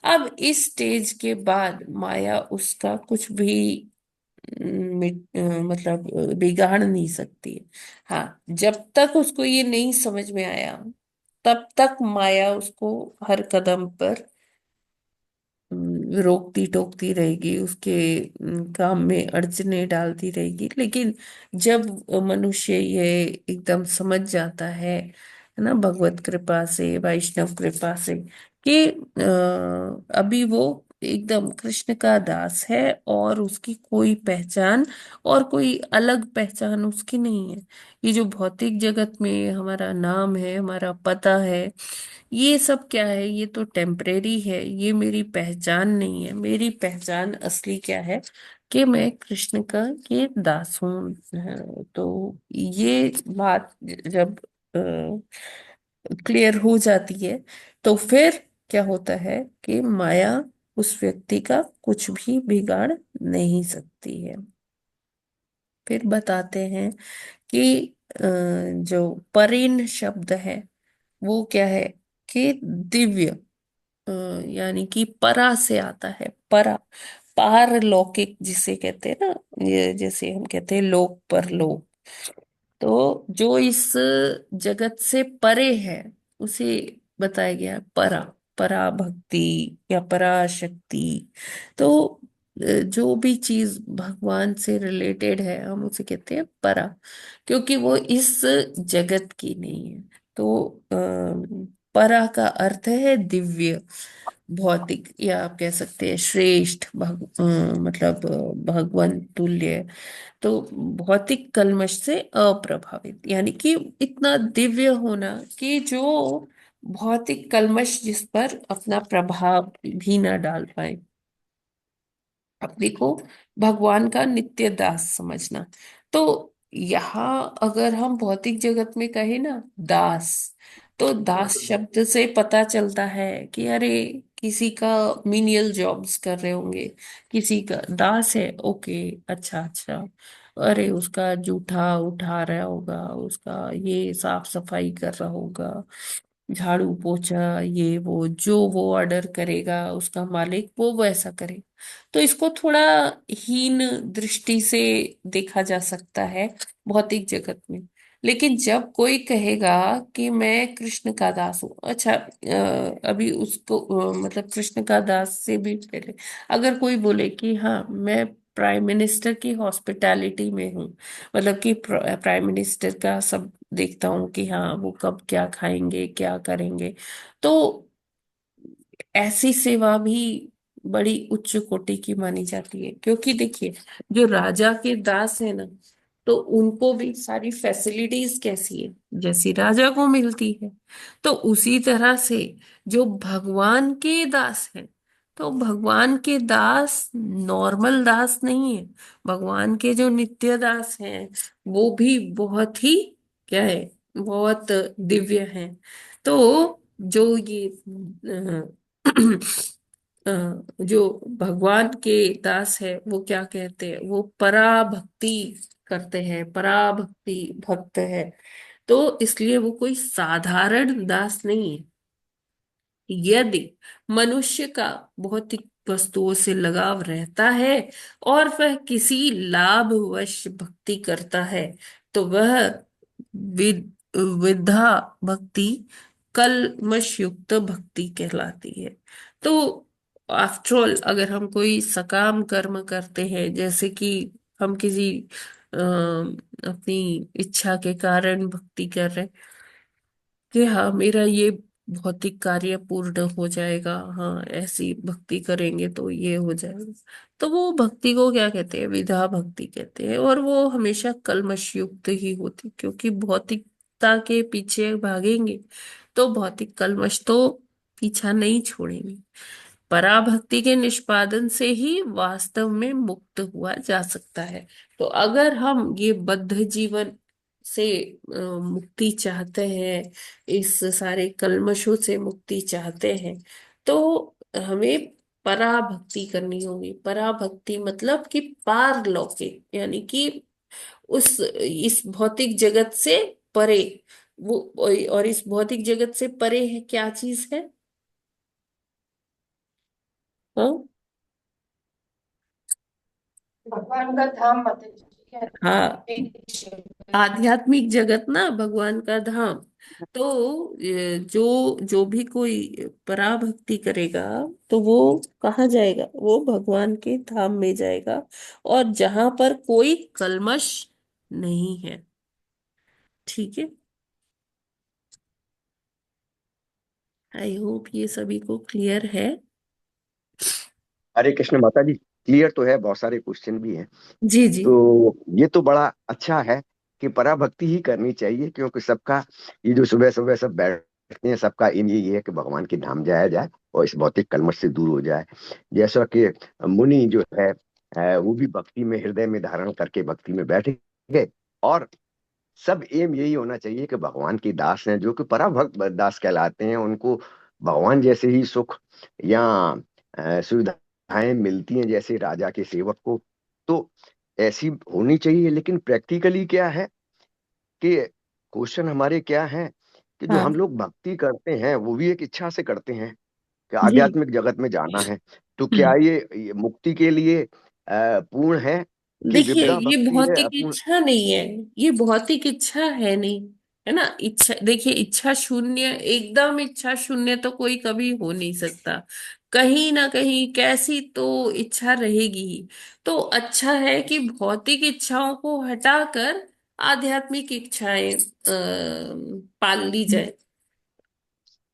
अब इस स्टेज के बाद माया उसका कुछ भी मतलब बिगाड़ नहीं सकती है। हाँ, जब तक उसको ये नहीं समझ में आया तब तक माया उसको हर कदम पर रोकती टोकती रहेगी, उसके काम में अड़चने डालती रहेगी। लेकिन जब मनुष्य ये एकदम समझ जाता है ना, भगवत कृपा से, वैष्णव कृपा से, कि अभी वो एकदम कृष्ण का दास है और उसकी कोई पहचान और कोई अलग पहचान उसकी नहीं है। ये जो भौतिक जगत में हमारा नाम है, हमारा पता है, ये सब क्या है? ये तो टेम्परेरी है, ये मेरी पहचान नहीं है। मेरी पहचान असली क्या है? कि मैं कृष्ण का ये दास हूँ। तो ये बात जब क्लियर हो जाती है तो फिर क्या होता है कि माया उस व्यक्ति का कुछ भी बिगाड़ नहीं सकती है। फिर बताते हैं कि जो परेन शब्द है वो क्या है? कि दिव्य, अ, यानी कि परा से आता है। परा, पारलौकिक जिसे कहते हैं ना, ये जैसे हम कहते हैं लोक परलोक। तो जो इस जगत से परे है उसे बताया गया है परा, परा भक्ति या परा शक्ति। तो जो भी चीज भगवान से रिलेटेड है हम उसे कहते हैं परा, क्योंकि वो इस जगत की नहीं है। तो परा का अर्थ है दिव्य, भौतिक, या आप कह सकते हैं श्रेष्ठ, मतलब भगवान तुल्य। तो भौतिक कल्मश से अप्रभावित, यानी कि इतना दिव्य होना कि जो भौतिक कल्मश जिस पर अपना प्रभाव भी ना डाल पाए। अपने को भगवान का नित्य दास समझना। तो यहाँ अगर हम भौतिक जगत में कहें ना दास, तो दास शब्द से पता चलता है कि अरे किसी का मीनियल जॉब्स कर रहे होंगे, किसी का दास है, ओके, अच्छा अच्छा। अरे उसका जूठा उठा रहा होगा, उसका ये साफ सफाई कर रहा होगा, झाड़ू पोछा, ये वो, जो वो ऑर्डर करेगा उसका मालिक वो वैसा करे। तो इसको थोड़ा हीन दृष्टि से देखा जा सकता है भौतिक जगत में। लेकिन जब कोई कहेगा कि मैं कृष्ण का दास हूँ, अच्छा, अभी उसको मतलब कृष्ण का दास से भी पहले अगर कोई बोले कि हाँ मैं प्राइम मिनिस्टर की हॉस्पिटैलिटी में हूँ, मतलब कि प्राइम मिनिस्टर का सब देखता हूँ कि हाँ वो कब क्या खाएंगे क्या करेंगे, तो ऐसी सेवा भी बड़ी उच्च कोटि की मानी जाती है। क्योंकि देखिए, जो राजा के दास है ना, तो उनको भी सारी फैसिलिटीज कैसी है? जैसी राजा को मिलती है। तो उसी तरह से जो भगवान के दास हैं, तो भगवान के दास नॉर्मल दास नहीं है। भगवान के जो नित्य दास हैं वो भी बहुत ही क्या है, बहुत दिव्य हैं। तो जो ये अ, जो भगवान के दास है वो क्या कहते हैं? वो पराभक्ति करते हैं, पराभक्ति भक्त है। तो इसलिए वो कोई साधारण दास नहीं है। यदि मनुष्य का भौतिक वस्तुओं से लगाव रहता है और वह किसी लाभवश भक्ति करता है, तो वह विद विद्या भक्ति कल्मश युक्त भक्ति कहलाती है। तो आफ्टर ऑल अगर हम कोई सकाम कर्म करते हैं, जैसे कि हम किसी अपनी इच्छा के कारण भक्ति कर रहे हैं कि हाँ मेरा ये भौतिक कार्य पूर्ण हो जाएगा, हाँ ऐसी भक्ति करेंगे तो ये हो जाएगा, तो वो भक्ति को क्या कहते हैं? विद्या भक्ति कहते हैं। और वो हमेशा कल्मश युक्त ही होती, क्योंकि भौतिकता के पीछे भागेंगे तो भौतिक कल्मश तो पीछा नहीं छोड़ेंगे। पराभक्ति के निष्पादन से ही वास्तव में मुक्त हुआ जा सकता है। तो अगर हम ये बद्ध जीवन से मुक्ति चाहते हैं, इस सारे कल्मशों से मुक्ति चाहते हैं, तो हमें पराभक्ति करनी होगी। पराभक्ति मतलब कि पारलौकिक, यानी कि उस इस भौतिक जगत से परे। वो और इस भौतिक जगत से परे है क्या चीज है? हाँ, भगवान का धाम माता जी ठीक है। हाँ, आध्यात्मिक जगत ना, भगवान का धाम। तो जो जो भी कोई पराभक्ति करेगा तो वो कहाँ जाएगा? वो भगवान के धाम में जाएगा, और जहां पर कोई कल्मश नहीं है। ठीक है, आई होप ये सभी को क्लियर है। हरे कृष्ण माता जी। क्लियर तो है, बहुत सारे क्वेश्चन भी हैं। जी जी। तो ये तो बड़ा अच्छा है कि पराभक्ति ही करनी चाहिए, क्योंकि सबका ये जो सुबह सुबह सब बैठते हैं, सबका एम यही है कि भगवान के धाम जाया जाए और इस भौतिक कलमश से दूर हो जाए। जैसा कि मुनि जो है वो भी भक्ति में हृदय में धारण करके भक्ति में बैठ गए, और सब एम यही होना चाहिए कि भगवान की दास हैं जो कि पराभक्त दास कहलाते हैं, उनको भगवान जैसे ही सुख या सुविधाएं मिलती हैं जैसे राजा के सेवक को, तो ऐसी होनी चाहिए। लेकिन प्रैक्टिकली क्या है कि क्वेश्चन हमारे क्या है कि जो हाँ। हम लोग भक्ति करते हैं वो भी एक इच्छा से करते हैं कि जी। आध्यात्मिक जगत में जाना है। तो क्या हम्म। ये मुक्ति के लिए पूर्ण है कि देखिए, विविधा ये भक्ति है भौतिक अपूर्ण? इच्छा नहीं है, ये भौतिक इच्छा है नहीं, है ना। इच्छा, देखिए, इच्छा शून्य, एकदम इच्छा शून्य तो कोई कभी हो नहीं सकता। कहीं ना कहीं कैसी तो इच्छा रहेगी ही। तो अच्छा है कि भौतिक इच्छाओं को हटाकर आध्यात्मिक इच्छाएं पाल ली जाए।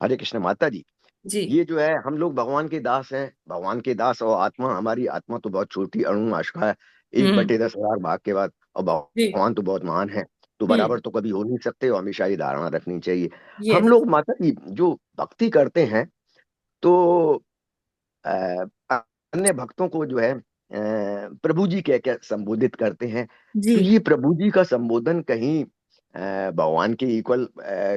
हरे कृष्ण माता जी। जी। ये जो है हम लोग भगवान के दास हैं, भगवान के दास, और आत्मा, हमारी आत्मा तो बहुत छोटी अणु आश्का है, एक हम्म। बटे 10,000 भाग के बाद, और जी। भगवान तो बहुत महान है। तो हम्म। बराबर तो कभी हो नहीं सकते, और हमेशा ये धारणा रखनी चाहिए। हम यस। लोग माता जी जो भक्ति करते हैं, तो अन्य भक्तों को जो है प्रभु जी कह के संबोधित करते हैं। जी। तो ये प्रभु जी का संबोधन कहीं भगवान के इक्वल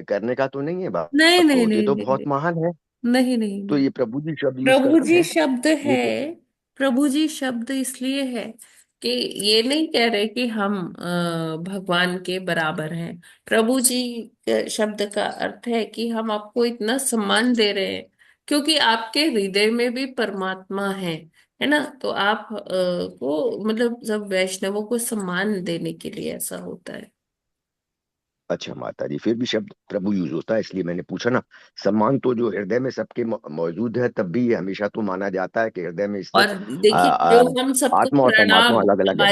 करने का तो नहीं है। नहीं नहीं तो ये नहीं तो नहीं बहुत नहीं महान है। नहीं नहीं तो नहीं। ये प्रभु जी शब्द यूज प्रभु करते जी हैं, शब्द है। ये तो प्रभु जी शब्द इसलिए है कि ये नहीं कह रहे कि हम भगवान के बराबर हैं। प्रभु जी के शब्द का अर्थ है कि हम आपको इतना सम्मान दे रहे हैं क्योंकि आपके हृदय में भी परमात्मा है ना। तो आप को मतलब सब वैष्णवों को सम्मान देने के लिए ऐसा होता है। अच्छा माता जी। फिर भी शब्द प्रभु यूज होता है, इसलिए मैंने पूछा ना। सम्मान तो जो हृदय में सबके मौजूद है, तब भी ये हमेशा तो माना जाता है कि हृदय में और स्थित देखिए, जो हम सबको आत्मा और प्रणाम, परमात्मा अलग अलग है।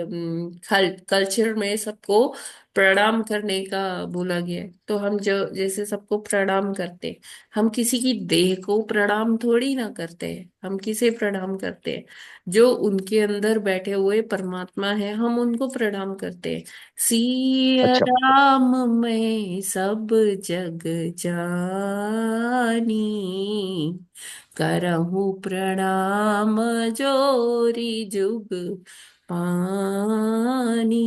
हमारे कल्चर में सबको प्रणाम करने का बोला गया है। तो हम जो जैसे सबको प्रणाम करते हैं, हम किसी की देह को प्रणाम थोड़ी ना करते हैं। हम किसे प्रणाम करते हैं? जो उनके अंदर बैठे हुए परमात्मा है, हम उनको प्रणाम करते हैं। सिया अच्छा माता जी। राम मैं सब जग जानी, करहूँ प्रणाम जोरी जुग पानी।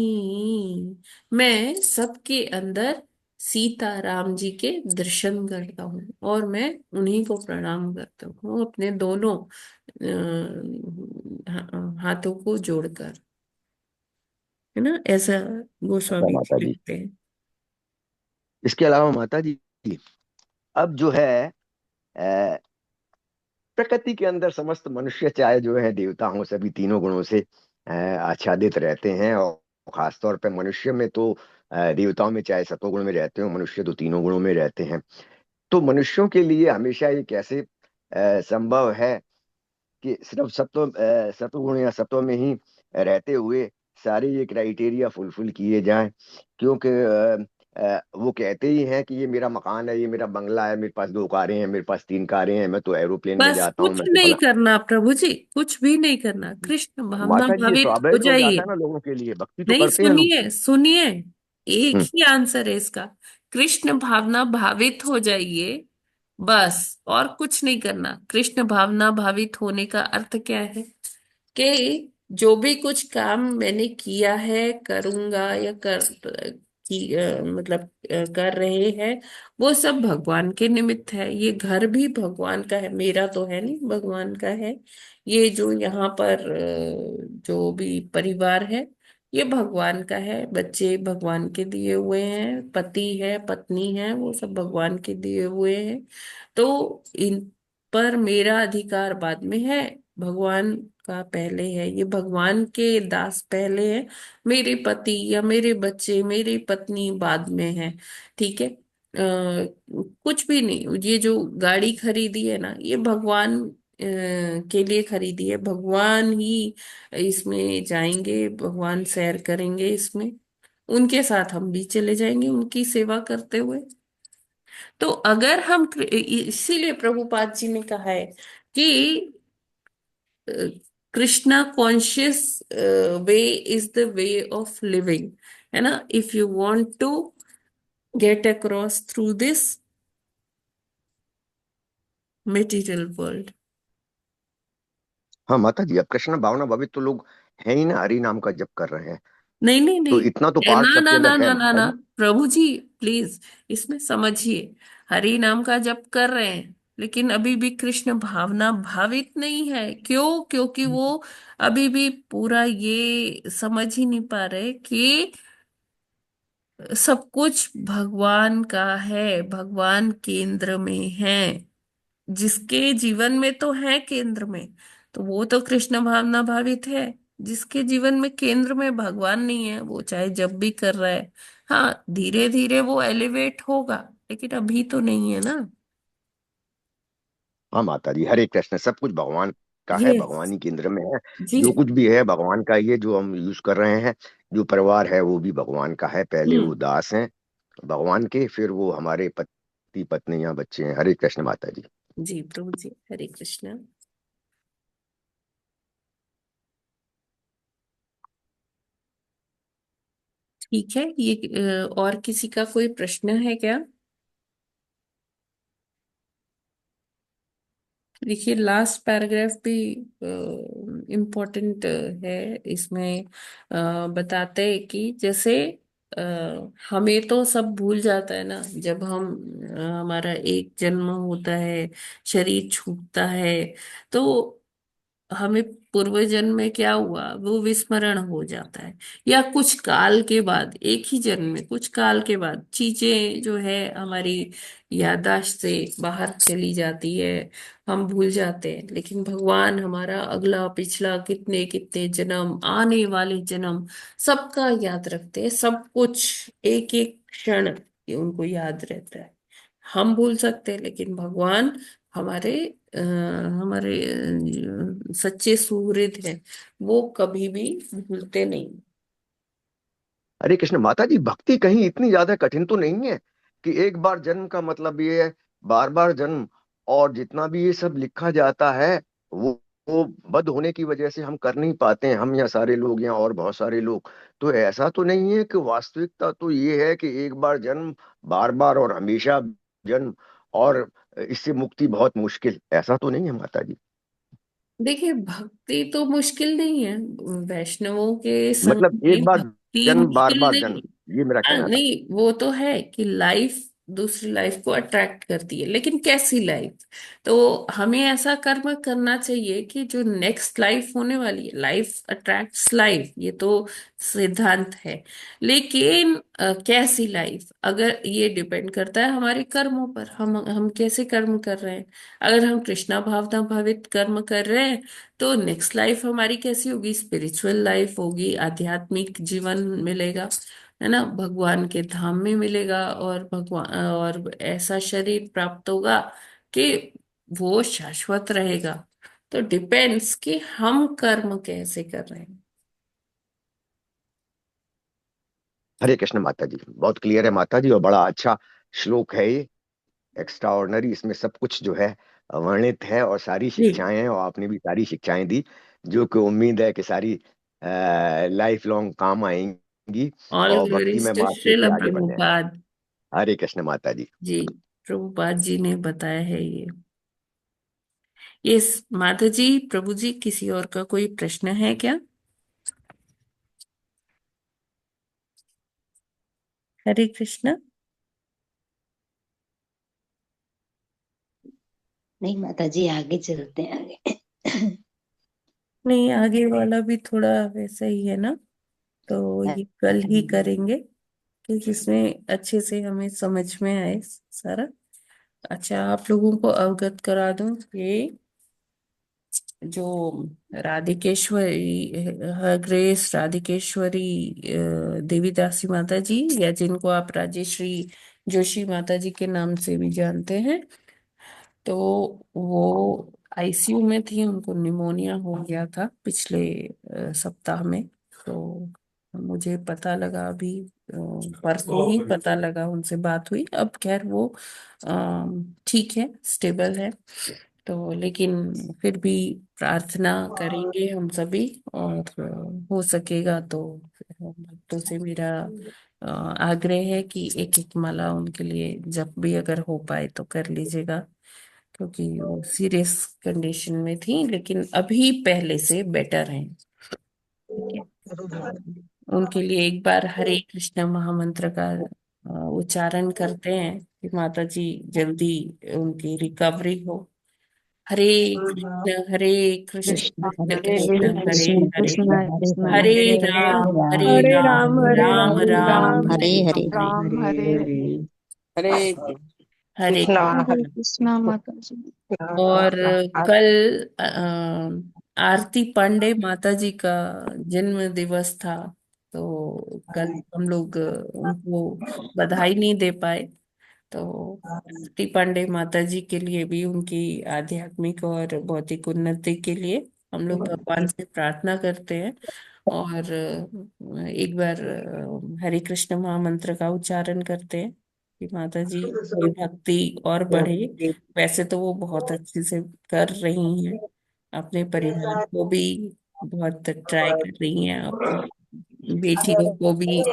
मैं सबके अंदर सीता राम जी के दर्शन करता हूँ और मैं उन्हीं को प्रणाम करता हूँ, अपने दोनों हाथों को जोड़कर, है ना। ऐसा अच्छा गोस्वामी माता जी जी। लिखते हैं। इसके अलावा माता जी, अब जो है अ, प्रकृति के अंदर समस्त मनुष्य, चाहे जो है देवता हों, सभी तीनों गुणों से आच्छादित रहते हैं। और खासतौर पे मनुष्य में तो देवताओं में चाहे सतोगुण में रहते हो, मनुष्य तो तीनों गुणों में रहते हैं। तो मनुष्यों के लिए हमेशा ये कैसे संभव है कि सिर्फ सत्वगुण या सत्व में ही रहते हुए सारे ये क्राइटेरिया फुलफिल किए जाएं? क्योंकि वो कहते ही हैं कि ये मेरा मकान है, ये मेरा बंगला है, मेरे पास 2 कारें हैं, मेरे पास 3 कारें हैं, मैं तो एरोप्लेन में बस जाता हूँ, कुछ मैं तो नहीं बना। करना प्रभु जी, कुछ भी नहीं करना, कृष्ण भावना माता जी ये भावित हो स्वाभाविक हो जाता जाइए। है ना लोगों के लिए, भक्ति तो नहीं, करते हैं लोग। सुनिए सुनिए, एक हम्म। ही आंसर है इसका। कृष्ण भावना भावित हो जाइए। बस, और कुछ नहीं करना। कृष्ण भावना भावित होने का अर्थ क्या है? कि जो भी कुछ काम मैंने किया है, करूंगा या मतलब कर रहे हैं, वो सब भगवान के निमित्त है। ये घर भी भगवान का है, मेरा तो है नहीं, भगवान का है। ये जो यहाँ पर जो भी परिवार है, ये भगवान का है। बच्चे भगवान के दिए हुए हैं, पति है, पत्नी है, वो सब भगवान के दिए हुए हैं। तो इन पर मेरा अधिकार बाद में है, भगवान का पहले है। ये भगवान के दास पहले है, मेरे पति या मेरे बच्चे, मेरी पत्नी बाद में है। ठीक है। कुछ भी नहीं, ये जो गाड़ी खरीदी है ना, ये भगवान के लिए खरीदी है। भगवान ही इसमें जाएंगे, भगवान सैर करेंगे इसमें, उनके साथ हम भी चले जाएंगे उनकी सेवा करते हुए। तो अगर हम इसीलिए प्रभुपाद जी ने कहा है कि Krishna conscious way is the way of living, है ना। If you want to get across through this material world. हाँ माता जी, अब कृष्ण भावना भावित तो लोग हैं ही ना, हरि नाम का जप कर रहे हैं, नहीं नहीं तो नहीं, इतना तो ए, पार ना ना सबके ना अंदर है ना ना माता ना, जी। प्रभु जी प्लीज इसमें समझिए। हरि नाम का जप कर रहे हैं, लेकिन अभी भी कृष्ण भावना भावित नहीं है। क्यों? क्योंकि वो अभी भी पूरा ये समझ ही नहीं पा रहे कि सब कुछ भगवान का है, भगवान केंद्र में है। जिसके जीवन में तो है केंद्र में, तो वो तो कृष्ण भावना भावित है। जिसके जीवन में केंद्र में भगवान नहीं है, वो चाहे जब भी कर रहा है, हाँ धीरे धीरे वो एलिवेट होगा, लेकिन अभी तो नहीं है ना। हाँ माता जी, हरे कृष्ण, सब कुछ भगवान का है, यस भगवान ही केंद्र में है। जी। जो कुछ भी है भगवान का ही है, जो हम यूज कर रहे हैं। जो परिवार है वो भी भगवान का है, पहले वो हम्म। दास हैं भगवान के, फिर वो हमारे पति पत्नी या बच्चे हैं। हरे कृष्ण माता जी। जी प्रभु जी, हरे कृष्ण। ठीक है, ये और किसी का कोई प्रश्न है क्या? देखिए लास्ट पैराग्राफ भी इम्पोर्टेंट है। इसमें बताते हैं कि जैसे अ, हमें तो सब भूल जाता है ना, जब हम हमारा एक जन्म होता है, शरीर छूटता है, तो हमें पूर्व जन्म में क्या हुआ वो विस्मरण हो जाता है। या कुछ काल के बाद, एक ही जन्म में कुछ काल के बाद चीजें जो है हमारी याददाश्त से बाहर चली जाती है, हम भूल जाते हैं। लेकिन भगवान हमारा अगला पिछला कितने कितने जन्म, आने वाले जन्म, सबका याद रखते हैं। सब कुछ एक एक क्षण ये उनको याद रहता है। हम भूल सकते हैं, लेकिन भगवान हमारे हमारे सच्चे सुहृद हैं, वो कभी भी भूलते नहीं। हरे कृष्ण माता जी, भक्ति कहीं इतनी ज्यादा कठिन तो नहीं है कि एक बार जन्म का मतलब ये है बार बार जन्म? और जितना भी ये सब लिखा जाता है वो वो बद होने की वजह से हम कर नहीं पाते हैं, हम या सारे लोग या और बहुत सारे लोग। तो ऐसा तो नहीं है कि वास्तविकता तो ये है कि एक बार जन्म, बार बार और हमेशा जन्म, और इससे मुक्ति बहुत मुश्किल, ऐसा तो नहीं है माता जी? देखिए भक्ति तो मुश्किल नहीं है, वैष्णवों के संग मतलब एक में बार भक्ति जन्म, बार मुश्किल बार नहीं। जन्म, ये मेरा हाँ कहना था। नहीं, वो तो है कि लाइफ दूसरी लाइफ को अट्रैक्ट करती है, लेकिन कैसी लाइफ? तो हमें ऐसा कर्म करना चाहिए कि जो नेक्स्ट लाइफ होने वाली है, लाइफ अट्रैक्ट्स लाइफ, ये तो सिद्धांत है। लेकिन कैसी लाइफ, अगर ये डिपेंड करता है हमारे कर्मों पर, हम कैसे कर्म कर रहे हैं। अगर हम कृष्णा भावना भावित कर्म कर रहे हैं, तो नेक्स्ट लाइफ हमारी कैसी होगी? स्पिरिचुअल लाइफ होगी, आध्यात्मिक जीवन मिलेगा, है ना, भगवान के धाम में मिलेगा, और भगवान और ऐसा शरीर प्राप्त होगा कि वो शाश्वत रहेगा। तो डिपेंड्स कि हम कर्म कैसे कर रहे हैं। हरे कृष्ण माता जी, बहुत क्लियर है माता जी, और बड़ा अच्छा श्लोक है ये, एक्स्ट्रा ऑर्डिनरी। इसमें सब कुछ जो है वर्णित है, और सारी जी, शिक्षाएं हैं, और आपने भी सारी शिक्षाएं दी, जो कि उम्मीद है कि सारी लाइफ लॉन्ग काम आएंगी ऑल और भक्ति ग्लोरीज में टू मार्ग पे श्रील भी आगे बढ़े। प्रभुपाद। हरे कृष्ण माता जी। जी प्रभुपाद जी ने बताया है ये माता जी, प्रभु जी, किसी और का कोई प्रश्न है क्या? हरे कृष्ण। नहीं माता जी, आगे चलते हैं आगे। नहीं, आगे वाला भी थोड़ा वैसा ही है ना, तो ये कल ही करेंगे कि जिसमें अच्छे से हमें समझ में आए सारा। अच्छा, आप लोगों को अवगत करा दूं, ये जो राधिकेश्वरी, ग्रेस राधिकेश्वरी देवीदासी माता जी, या जिनको आप राजेश्री जोशी माता जी के नाम से भी जानते हैं, तो वो आईसीयू में थी। उनको निमोनिया हो गया था पिछले सप्ताह में। तो मुझे पता लगा अभी, परसों ही पता लगा, उनसे बात हुई। अब खैर वो ठीक है, स्टेबल है। तो लेकिन फिर भी प्रार्थना करेंगे हम सभी, और हो सकेगा तो भक्तों से मेरा आग्रह है कि एक एक माला उनके लिए जब भी अगर हो पाए तो कर लीजिएगा, क्योंकि वो सीरियस कंडीशन में थी, लेकिन अभी पहले से बेटर हैं। ठीक है, उनके लिए एक बार हरे कृष्ण महामंत्र का उच्चारण करते हैं कि माता जी जल्दी उनकी रिकवरी हो। हरे कृष्ण कृष्ण कृष्ण हरे कृष्ण कृष्ण हरे कृष्ण हरे, कृष्ण कृष्ण हरे कृष्ण हरे हरे हरे राम राम हरे हरे राम राम हरे राम राम राम राम हरे हरे हरे। राम हरे हरे। हरे हरे हरे कृष्णा माता जी। और कल आरती पांडे माता जी का जन्म दिवस था, तो कल हम लोग उनको बधाई नहीं दे पाए। तो आरती पांडे माता जी के लिए भी, उनकी आध्यात्मिक और भौतिक उन्नति के लिए हम लोग भगवान से प्रार्थना करते हैं। और एक बार हरे कृष्ण महामंत्र का उच्चारण करते हैं कि माता जी की भक्ति और बढ़े। वैसे तो वो बहुत अच्छे से कर रही हैं, अपने परिवार को भी बहुत ट्राई कर रही हैं, अपनी बेटियों को भी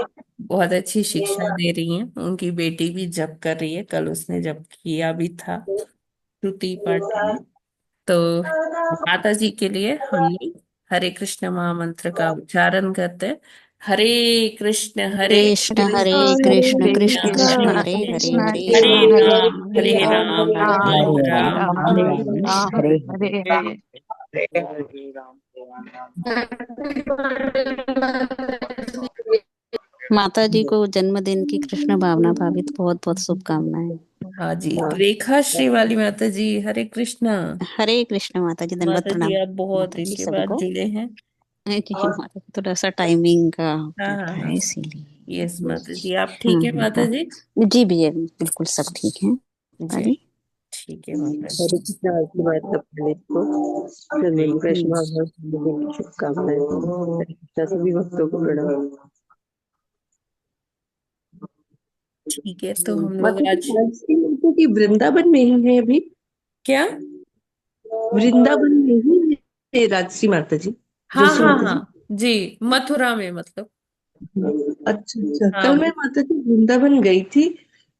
बहुत अच्छी शिक्षा दे रही हैं। उनकी बेटी भी जप कर रही है, कल उसने जप किया भी था श्रुति पाठ में। तो माता जी के लिए हम लोग हरे कृष्ण महामंत्र का उच्चारण करते हैं। हरे कृष्ण हरे कृष्ण हरे कृष्ण कृष्ण कृष्ण हरे हरे हरे कृष्ण हरे हरे कृष्ण हरे हरे हरे हरे राम राम राम हरे हरे राम राम राम हरे हरे हरे राम हरे। राम हरे हरे हरे। माता जी को जन्मदिन की कृष्ण भावना भावित बहुत बहुत शुभकामनाएं। हाँ जी, रेखा श्री वाली माता जी, हरे कृष्णा। हरे कृष्ण माता जी, दंडवत माता जी, प्रणाम आप बहुत माता दिन जी के सभी बाद को। जुड़े हैं। जी माता जी, थोड़ा सा टाइमिंग का हो हाँ हाँ जाता हाँ, है इसीलिए। यस माता जी, आप ठीक है माता जी? जी भैया बिल्कुल सब ठीक है माता जी जी। ठीक है माता जी। हरे कृष्णा आरती माता पंडित को जन्मदिन कृष्ण भगवान जन्मदिन की शुभकामनाएं। हरे कृष्णा सभी भक्तों को प्रणाम। ठीक है, तो हम लोग माता जी, आज राजश्री माता जी वृंदावन में ही है अभी? क्या? वृंदावन में ही है राजश्री माता जी, हाँ जोशी हाँ माता जी? हाँ जी, मथुरा में मतलब। अच्छा अच्छा, हाँ कल मैं माता जी वृंदावन गई थी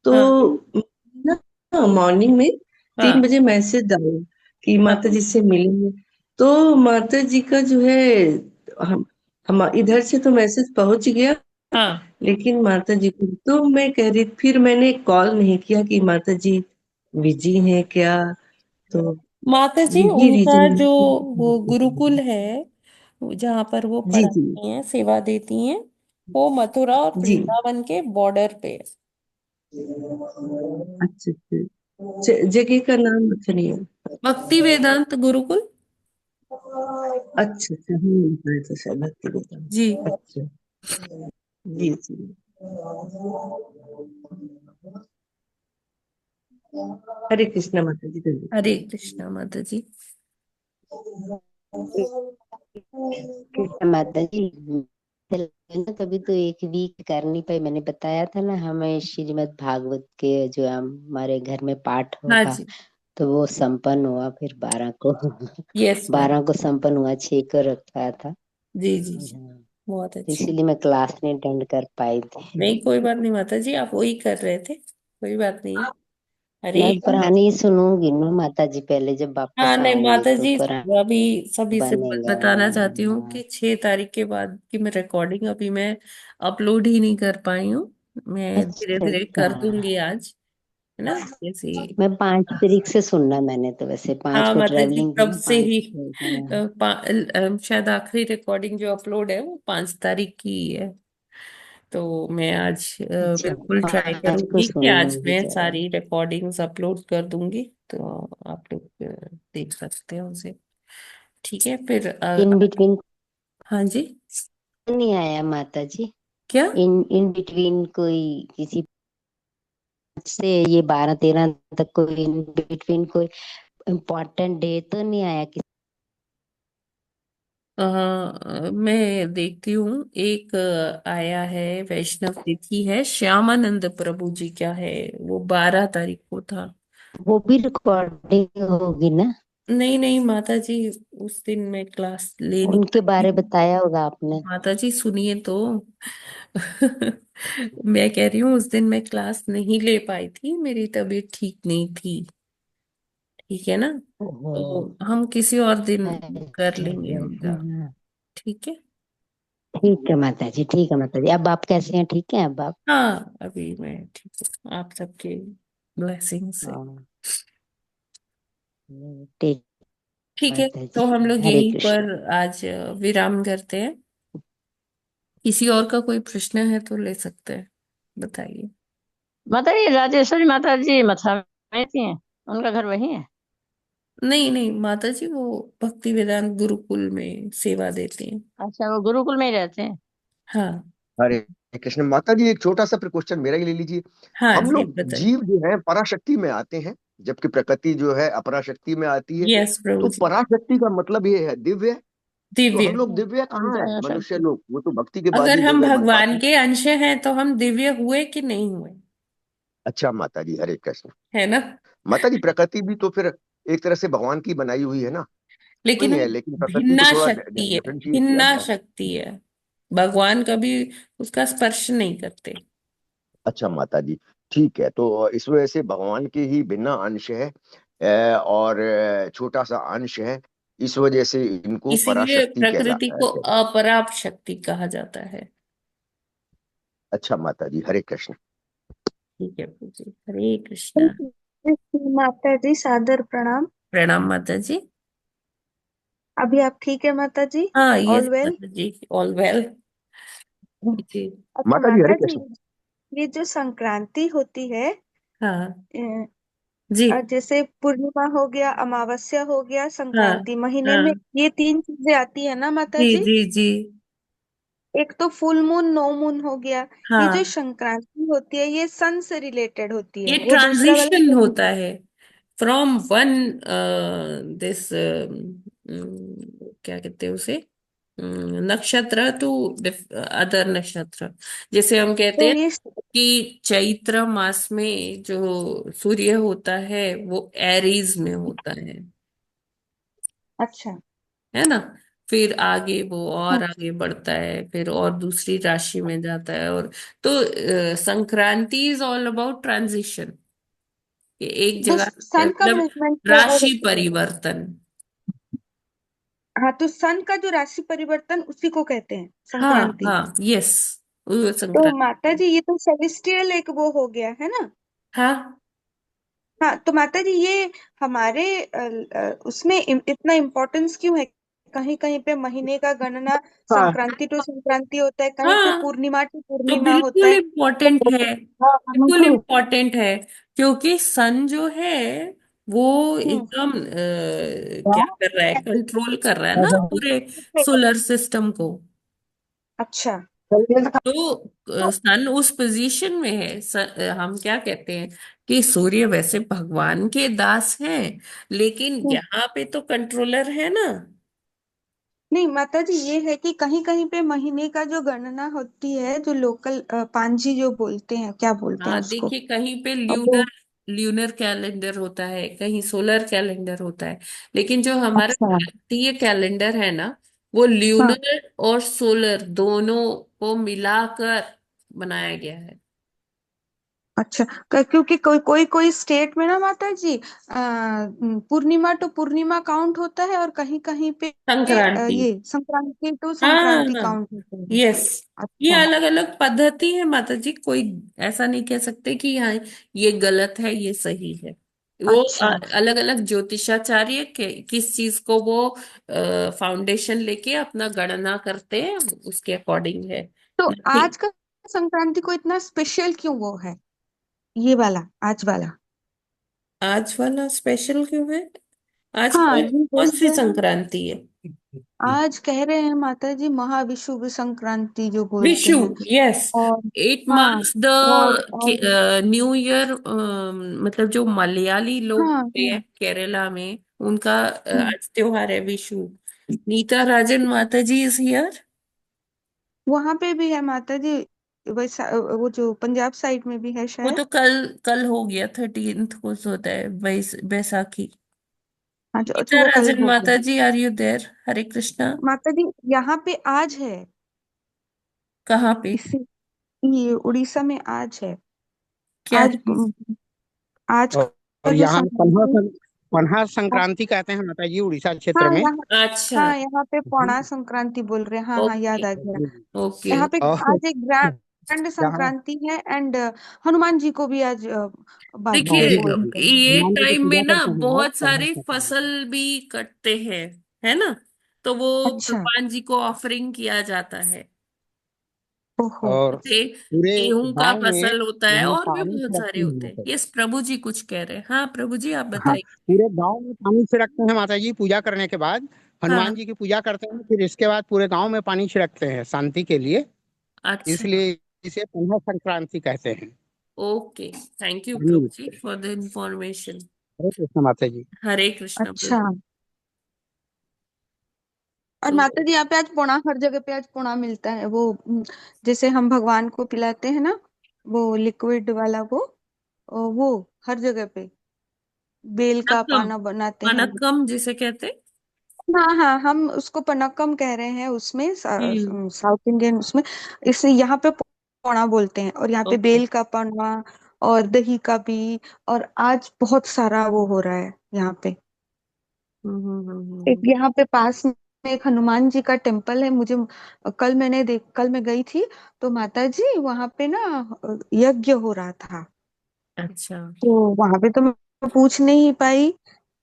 तो हाँ ना मॉर्निंग में 3 बजे हाँ मैसेज आया कि माता हाँ जी से मिलेंगे। तो माता जी का जो है, हम इधर से तो मैसेज पहुंच गया, हाँ। लेकिन माता जी को तो मैं कह रही, फिर मैंने कॉल नहीं किया कि माता जी बिजी हैं क्या, तो माता जी, यही उनका रीजन। जो वो गुरुकुल है, जहाँ पर वो जी जी पढ़ाती हैं, सेवा देती हैं, वो मथुरा और जी। वृंदावन के बॉर्डर पे है। अच्छा अच्छा, जगह का नाम अच्छा नहीं है। भक्ति वेदांत गुरुकुल। अच्छा अच्छा, बताया तो शायद भक्ति जी। वेदांत। अच्छा, जी जी। हरे कृष्णा माता जी, धन्यवाद। हरे कृष्णा माता जी। कृष्ण माता जी, ना कभी तो एक वीक कर नहीं पाई। मैंने बताया था ना, हमें श्रीमद् भागवत के जो हमारे घर में पाठ हाँ होगा, जी, तो वो संपन्न हुआ फिर 12 को। Yes ma'am. 12 को संपन्न हुआ, 6 को रखा था। जी जी जी, हाँ, बहुत तो अच्छी। इसीलिए मैं क्लास नहीं अटेंड कर पाई थी। नहीं, कोई बात नहीं माता जी, आप वही कर रहे थे, कोई बात नहीं है। हरे मैं पुरानी सुनूंगी ना माता जी, पहले जब हाँ वापस नहीं आऊंगी माता तो जी, पुरानी अभी सभी से बनेगा। बताना चाहती हूँ कि 6 तारीख के बाद की मैं रिकॉर्डिंग अभी मैं अपलोड ही नहीं कर पाई हूँ। मैं धीरे अच्छा धीरे कर अच्छा। दूंगी आज, है ना, जैसे। मैं 5 तारीख से सुनना, मैंने तो वैसे 5 हाँ को माता जी ट्रेवलिंग थी कब ना, से 5 ही को। शायद आखिरी रिकॉर्डिंग जो अपलोड है वो 5 तारीख की ही है। तो मैं आज अच्छा, बिल्कुल ट्राई 5 को करूंगी कि आज सुनूंगी मैं जरा। सारी रिकॉर्डिंग्स अपलोड कर दूंगी, तो आप लोग देख सकते हो उसे। ठीक है फिर इन बिटवीन हाँ जी। नहीं आया माता जी? क्या? इन इन बिटवीन कोई किसी से ये 12-13 तक कोई इन बिटवीन कोई इम्पोर्टेंट डे तो नहीं आया कि? मैं देखती हूँ एक आया है, वैष्णव तिथि है, श्यामानंद प्रभु जी का है, वो 12 तारीख को था। वो भी रिकॉर्डिंग होगी ना? नहीं नहीं माता जी, उस दिन मैं क्लास ले नहीं उनके पाई। बारे बताया होगा आपने? माता जी सुनिए तो मैं कह रही हूँ उस दिन मैं क्लास नहीं ले पाई थी, मेरी तबीयत ठीक नहीं थी। ठीक है ना, ओहो। तो हम किसी और दिन कर अच्छा लेंगे उनका। अच्छा। ठीक है। ठीक है माता जी, ठीक है माता जी। अब आप कैसे हैं? ठीक है अब आप? हाँ अभी मैं ठीक हूँ, आप सबके ब्लेसिंग से। हाँ, ठीक। ठीक है, माता तो जी, हम लोग हरे यहीं कृष्ण। पर आज विराम करते हैं। किसी और का कोई प्रश्न है तो ले सकते हैं, बताइए। माता जी राजेश्वरी माता जी मथुरा में थी, उनका घर वही है? नहीं नहीं माता जी, वो भक्ति वेदांत गुरुकुल में सेवा देती हैं। अच्छा, वो गुरुकुल में ही रहते हैं। हाँ हरे कृष्ण। माता जी एक छोटा सा क्वेश्चन मेरा ही ले लीजिए। हाँ हम जी लोग बताइए। जीव जो है पराशक्ति में आते हैं, जबकि प्रकृति जो है अपराशक्ति में आती है। यस प्रभु तो जी। पराशक्ति का मतलब ये है दिव्य। तो दिव्य। हम लोग दिव्य कहाँ है? जय मनुष्य शक्ति। लोग वो तो भक्ति के बाद अगर ही हम दिव्य बन पाते भगवान हैं। के अंश हैं तो हम दिव्य हुए कि नहीं हुए? अच्छा माता जी, हरे कृष्ण। है ना। माता जी प्रकृति भी तो फिर एक तरह से भगवान की बनाई हुई है ना? लेकिन वही वो है, लेकिन प्रकृति को भिन्ना थोड़ा शक्ति है, डिफरेंशिएट किया भिन्ना गया है। शक्ति है। भगवान कभी उसका स्पर्श नहीं करते। अच्छा माता जी, ठीक है। तो इस वजह से भगवान के ही भिन्न अंश है, और छोटा सा अंश है। इस वजह से इनको इसीलिए पराशक्ति प्रकृति कहलाता को है। अपराप शक्ति कहा जाता है। अच्छा माता जी, हरे कृष्ण। ठीक है प्रभु जी, हरे कृष्णा। माता जी सादर प्रणाम। प्रणाम माता जी। अभी आप ठीक है माता जी? हाँ यस ऑल वेल? माता जी, ऑल वेल जी। अच्छा माता जी हरे माता जी, कृष्ण। ये जो संक्रांति होती है, हाँ अ, जी। जैसे पूर्णिमा हो गया, अमावस्या हो गया, हाँ संक्रांति, महीने में हाँ ये 3 चीजें आती है ना माता जी जी? जी जी। एक तो फुल मून, नो मून हो गया। ये जो हाँ संक्रांति होती है ये सन से रिलेटेड होती है, ये वो दूसरा वाला ट्रांजिशन क्या? होता है फ्रॉम वन दिस क्या कहते हैं उसे, नक्षत्र टू अदर नक्षत्र। जैसे हम कहते तो हैं ये कि चैत्र मास में जो सूर्य होता है वो एरीज में होता अच्छा। है ना। फिर आगे वो हाँ, और आगे बढ़ता है, फिर और दूसरी राशि में जाता है, और तो Sankranti is all about transition, एक तो जगह सन का मतलब मूवमेंट क्या वो राशि होता है? परिवर्तन। हाँ, तो सन का जो राशि परिवर्तन उसी को कहते हैं हाँ संक्रांति। हाँ यस, वो तो संक्रांति। माता जी ये तो सेलेस्टियल एक वो हो गया है ना? हाँ हाँ, तो माता जी ये हमारे उसमें इतना इम्पोर्टेंस क्यों है? कहीं कहीं पे महीने का गणना हाँ संक्रांति टू संक्रांति होता है, कहीं पे हाँ, पूर्णिमा टू तो पूर्णिमा होता बिल्कुल है। इम्पोर्टेंट है, बिल्कुल इम्पोर्टेंट है। क्योंकि सन जो है वो हम्म। एकदम क्या कर रहा है, कंट्रोल कर रहा है ना पूरे सोलर सिस्टम को। अच्छा। तो सन उस पोजीशन में है। हम क्या कहते हैं कि सूर्य वैसे भगवान के दास हैं, लेकिन हम्म। यहाँ पे तो कंट्रोलर है ना। नहीं माता जी, ये है कि कहीं कहीं पे महीने का जो गणना होती है, जो लोकल पांजी जो बोलते हैं, क्या बोलते हैं हाँ उसको? देखिए, कहीं पे अब वो ल्यूनर ल्यूनर कैलेंडर होता है, कहीं सोलर कैलेंडर होता है, लेकिन जो हमारा अच्छा। भारतीय कैलेंडर है ना, वो हाँ, ल्यूनर और सोलर दोनों को मिलाकर बनाया गया है। अच्छा, क्योंकि कोई कोई कोई स्टेट में ना माता जी पूर्णिमा टू पूर्णिमा काउंट होता है, और कहीं कहीं पे संक्रांति। ये संक्रांति टू हाँ संक्रांति हाँ, काउंट होता है। यस। ये अच्छा अलग अलग पद्धति है माता जी, कोई ऐसा नहीं कह सकते कि हाँ ये गलत है ये सही है। वो अच्छा। अलग अलग ज्योतिषाचार्य किस चीज को वो फाउंडेशन लेके अपना गणना करते हैं, उसके अकॉर्डिंग है। तो नहीं, आज का संक्रांति को इतना स्पेशल क्यों वो है, ये वाला आज वाला? आज वाला स्पेशल क्यों है? आज हाँ, कौन ये कौन बोलते सी हैं ना, संक्रांति है? आज कह रहे हैं माता जी महाविषुव संक्रांति जो बोलते विशु, हैं। यस। और इट हाँ, मार्क्स द और न्यू ईयर। मतलब जो मलयाली लोग हाँ होते हैं हाँ। केरला में, उनका हम्म, आज त्योहार है विशु। नीता राजन माता जी इज हियर। वहां पे भी है माता जी, वैसा वो जो पंजाब साइड में भी है वो शायद। तो कल कल हो गया, 13th को होता है बैसाखी। हाँ जो, अच्छा नीता वो कल राजन हो गया। माता जी, आर यू देयर? हरे कृष्णा। माता जी यहाँ पे आज है, कहाँ पे? इसी ये उड़ीसा में आज है। क्या आज चीज? आज का और जो यहाँ संक्रांति। पन्हा संक्रांति कहते हैं माता जी उड़ीसा हाँ क्षेत्र में। यहाँ, अच्छा। हाँ यहाँ पे पौना संक्रांति बोल रहे हैं, हाँ हाँ ओके याद आ गया। ओके। यहाँ पे और आज एक ग्रैंड यहाँ संक्रांति है, एंड हनुमान जी को भी आज देखिए, जी वो जी जी, है। ये हनुमान जी की टाइम में पूजा ना करते हैं आज बहुत पन्हा सारी संक्रांति। फसल भी कटते हैं, है ना? तो वो अच्छा। भगवान जी को ऑफरिंग किया जाता है। ओहो। और जैसे पूरे गेहूं का गांव में फसल होता है, यहाँ और भी पानी बहुत सारे छिड़कते हैं होते हैं। माता जी। यस, प्रभु जी कुछ कह रहे हैं। हाँ प्रभु जी, आप हाँ, बताइए। पूरे गांव में पानी छिड़कते हैं माता जी पूजा करने के बाद। हनुमान हाँ। जी की पूजा करते हैं, फिर इसके बाद पूरे गांव में पानी छिड़कते हैं शांति के लिए। अच्छा। इसलिए इसे पन्हा संक्रांति कहते हैं। ओके, थैंक यू पानी प्रभु जी में। For the information. Hare Krishna माता जी। हरे कृष्णा अच्छा। प्रभु। और तो माता जी यहाँ पे आज पोणा, हर जगह पे आज पोणा मिलता है, वो जैसे हम भगवान को पिलाते हैं ना, वो लिक्विड वाला वो हर जगह पे बेल का पनक्कम, पाना बनाते हैं। पनक्कम जिसे कहते हाँ हाँ, हम उसको पनक्कम कह रहे हैं उसमें, हैं। साउथ इंडियन उसमें। इसे यहाँ पे पोणा बोलते हैं, और यहाँ पे ओके। बेल का पना और दही का भी। और आज बहुत सारा वो हो रहा है यहाँ पे। एक हम्म। यहाँ पे पास में एक हनुमान जी का टेम्पल है, मुझे कल मैं गई थी, तो माता जी वहां पे ना यज्ञ हो रहा था। अच्छा। तो वहां पे तो मैं पूछ नहीं पाई,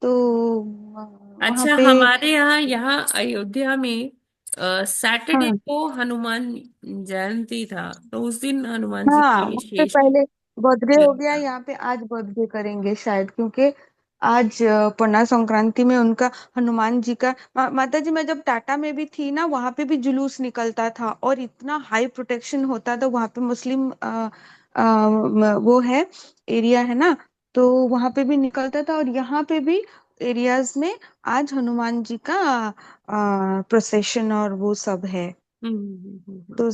तो वहां अच्छा, पे। हमारे यहाँ यहाँ अयोध्या में सैटरडे हाँ को हनुमान जयंती था, तो उस दिन हनुमान जी हाँ, का वहां पे विशेष पहले बर्थडे हो दिन गया, था। यहाँ पे आज बर्थडे करेंगे शायद, क्योंकि आज पन्ना संक्रांति में उनका हनुमान जी का माता जी, मैं जब टाटा में भी थी ना, वहां पे भी जुलूस निकलता था, और इतना हाई प्रोटेक्शन होता था वहां पे। मुस्लिम वो है, एरिया है ना, तो वहां पे भी निकलता था, और यहाँ पे भी एरियाज में आज हनुमान जी का प्रोसेशन और वो सब है। तो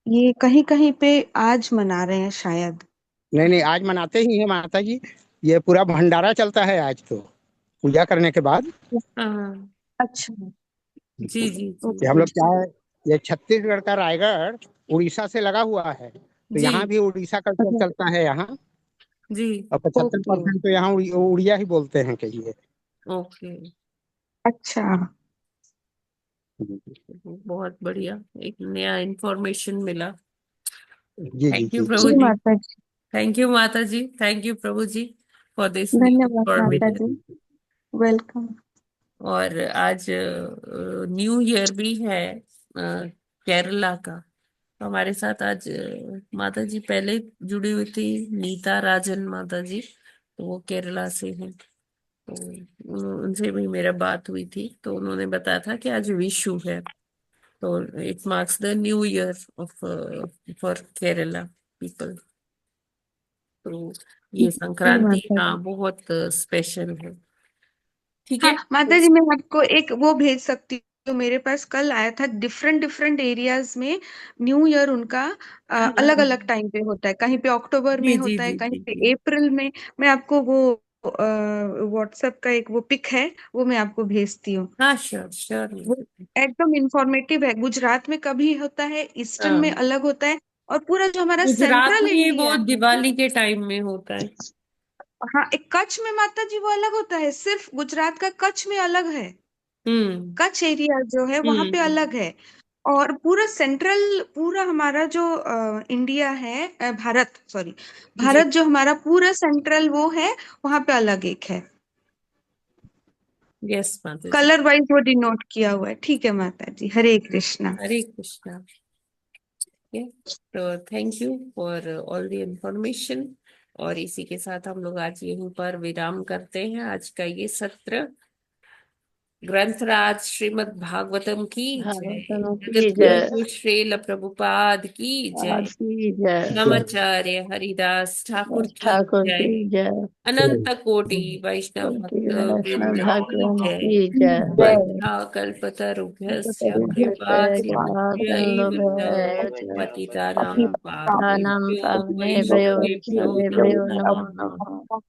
ये कहीं कहीं पे आज मना रहे हैं शायद। नहीं नहीं, आज मनाते ही हैं माता जी। ये पूरा भंडारा चलता है आज तो, पूजा करने के बाद। हाँ। अच्छा। जी जी जी। ये हम ओके। लोग क्या है, ये छत्तीसगढ़ का रायगढ़ उड़ीसा से लगा हुआ है, तो जी यहाँ भी उड़ीसा कल्चर चलता है यहाँ। जी। और 75% ओके। तो यहाँ उड़िया ही बोलते हैं कहिए। ओके। अच्छा। बहुत बढ़िया, एक नया इंफॉर्मेशन मिला। जी जी थैंक यू जी प्रभु जी जी। माता जी, थैंक यू माता जी, थैंक यू प्रभु जी फॉर दिस न्यू धन्यवाद माता इंफॉर्मेशन। जी, वेलकम। और आज न्यू ईयर भी है केरला का। तो हमारे साथ आज माता जी पहले जुड़ी हुई थी, नीता राजन माता जी, तो वो केरला से हैं। तो उनसे भी मेरा बात हुई थी, तो उन्होंने बताया था कि आज विशु है। तो it marks the new year of for Kerala people. तो ये जी संक्रांति माता जी। हाँ बहुत स्पेशल है। ठीक हाँ है। माता जी, मैं आपको एक वो भेज सकती हूँ, मेरे पास कल आया था, डिफरेंट डिफरेंट एरियाज में न्यू ईयर उनका हाँ अलग हाँ। अलग टाइम पे होता है, कहीं पे अक्टूबर जी में जी होता है, जी कहीं जी पे जी। अप्रैल में। मैं आपको वो व्हाट्सएप का एक वो पिक है, वो मैं आपको भेजती हूँ। हाँ श्योर श्योर। वो एकदम इंफॉर्मेटिव है। गुजरात में कभी होता है, ईस्टर्न में हाँ अलग होता है, और पूरा जो हमारा गुजरात सेंट्रल में इंडिया वो है, दिवाली के टाइम में होता है। हाँ, एक कच्छ में माता जी वो अलग होता है, सिर्फ गुजरात का कच्छ में अलग है, हम्म कच्छ एरिया जो है वहां पे हम्म अलग है। और पूरा सेंट्रल, पूरा हमारा जो इंडिया है, भारत, सॉरी, जी भारत जो हमारा पूरा सेंट्रल वो है, वहां पे अलग एक है, यस माता जी। कलर वाइज वो डिनोट किया हुआ है। ठीक है माता जी, हरे कृष्णा। हरे कृष्णा। तो thank you for all the information. और इसी के साथ हम लोग आज यहीं पर विराम करते हैं आज का ये सत्र। ग्रंथराज श्रीमद् भागवतम की जय। भागवतम की जगत जय। गुरु श्रील प्रभुपाद की जय। आज की जय। नमाचार्य हरिदास ठाकुर की ठाकुर जय। की जय। अनंत कोटि वैष्णव कोटि भक्त वैष्णव वृंद की भगवान जय। की जय। वंदना कल्पतरुभ्यश्च कृपा सिन्धुभ्यैव च पतितानां दानम पावनेभ्यो पावनेभ्यो वैष्णवेभ्यो वैष्णवेभ्यो नमो नमो नमः। नमः।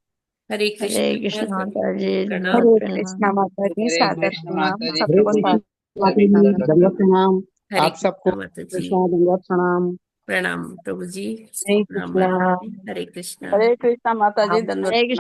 हरे हरे कृष्ण कृष्ण सभी माता जी, को प्रणाम। हरे प्रणाम। कृष्णा माता जी, हरे सादर कृष्ण प्रणाम, माता जी, सबको प्रभु सादर माता जी दंडवत प्रणाम। हरे आप सबको कृष्ण माता जी, कृष्णा दंडवत प्रणाम। प्रणाम प्रभु जी, हरे प्रणाम कृष्णा। माता जी। हरे कृष्णा। हरे कृष्णा माता जी, हरे धन्यवाद। कृष्ण।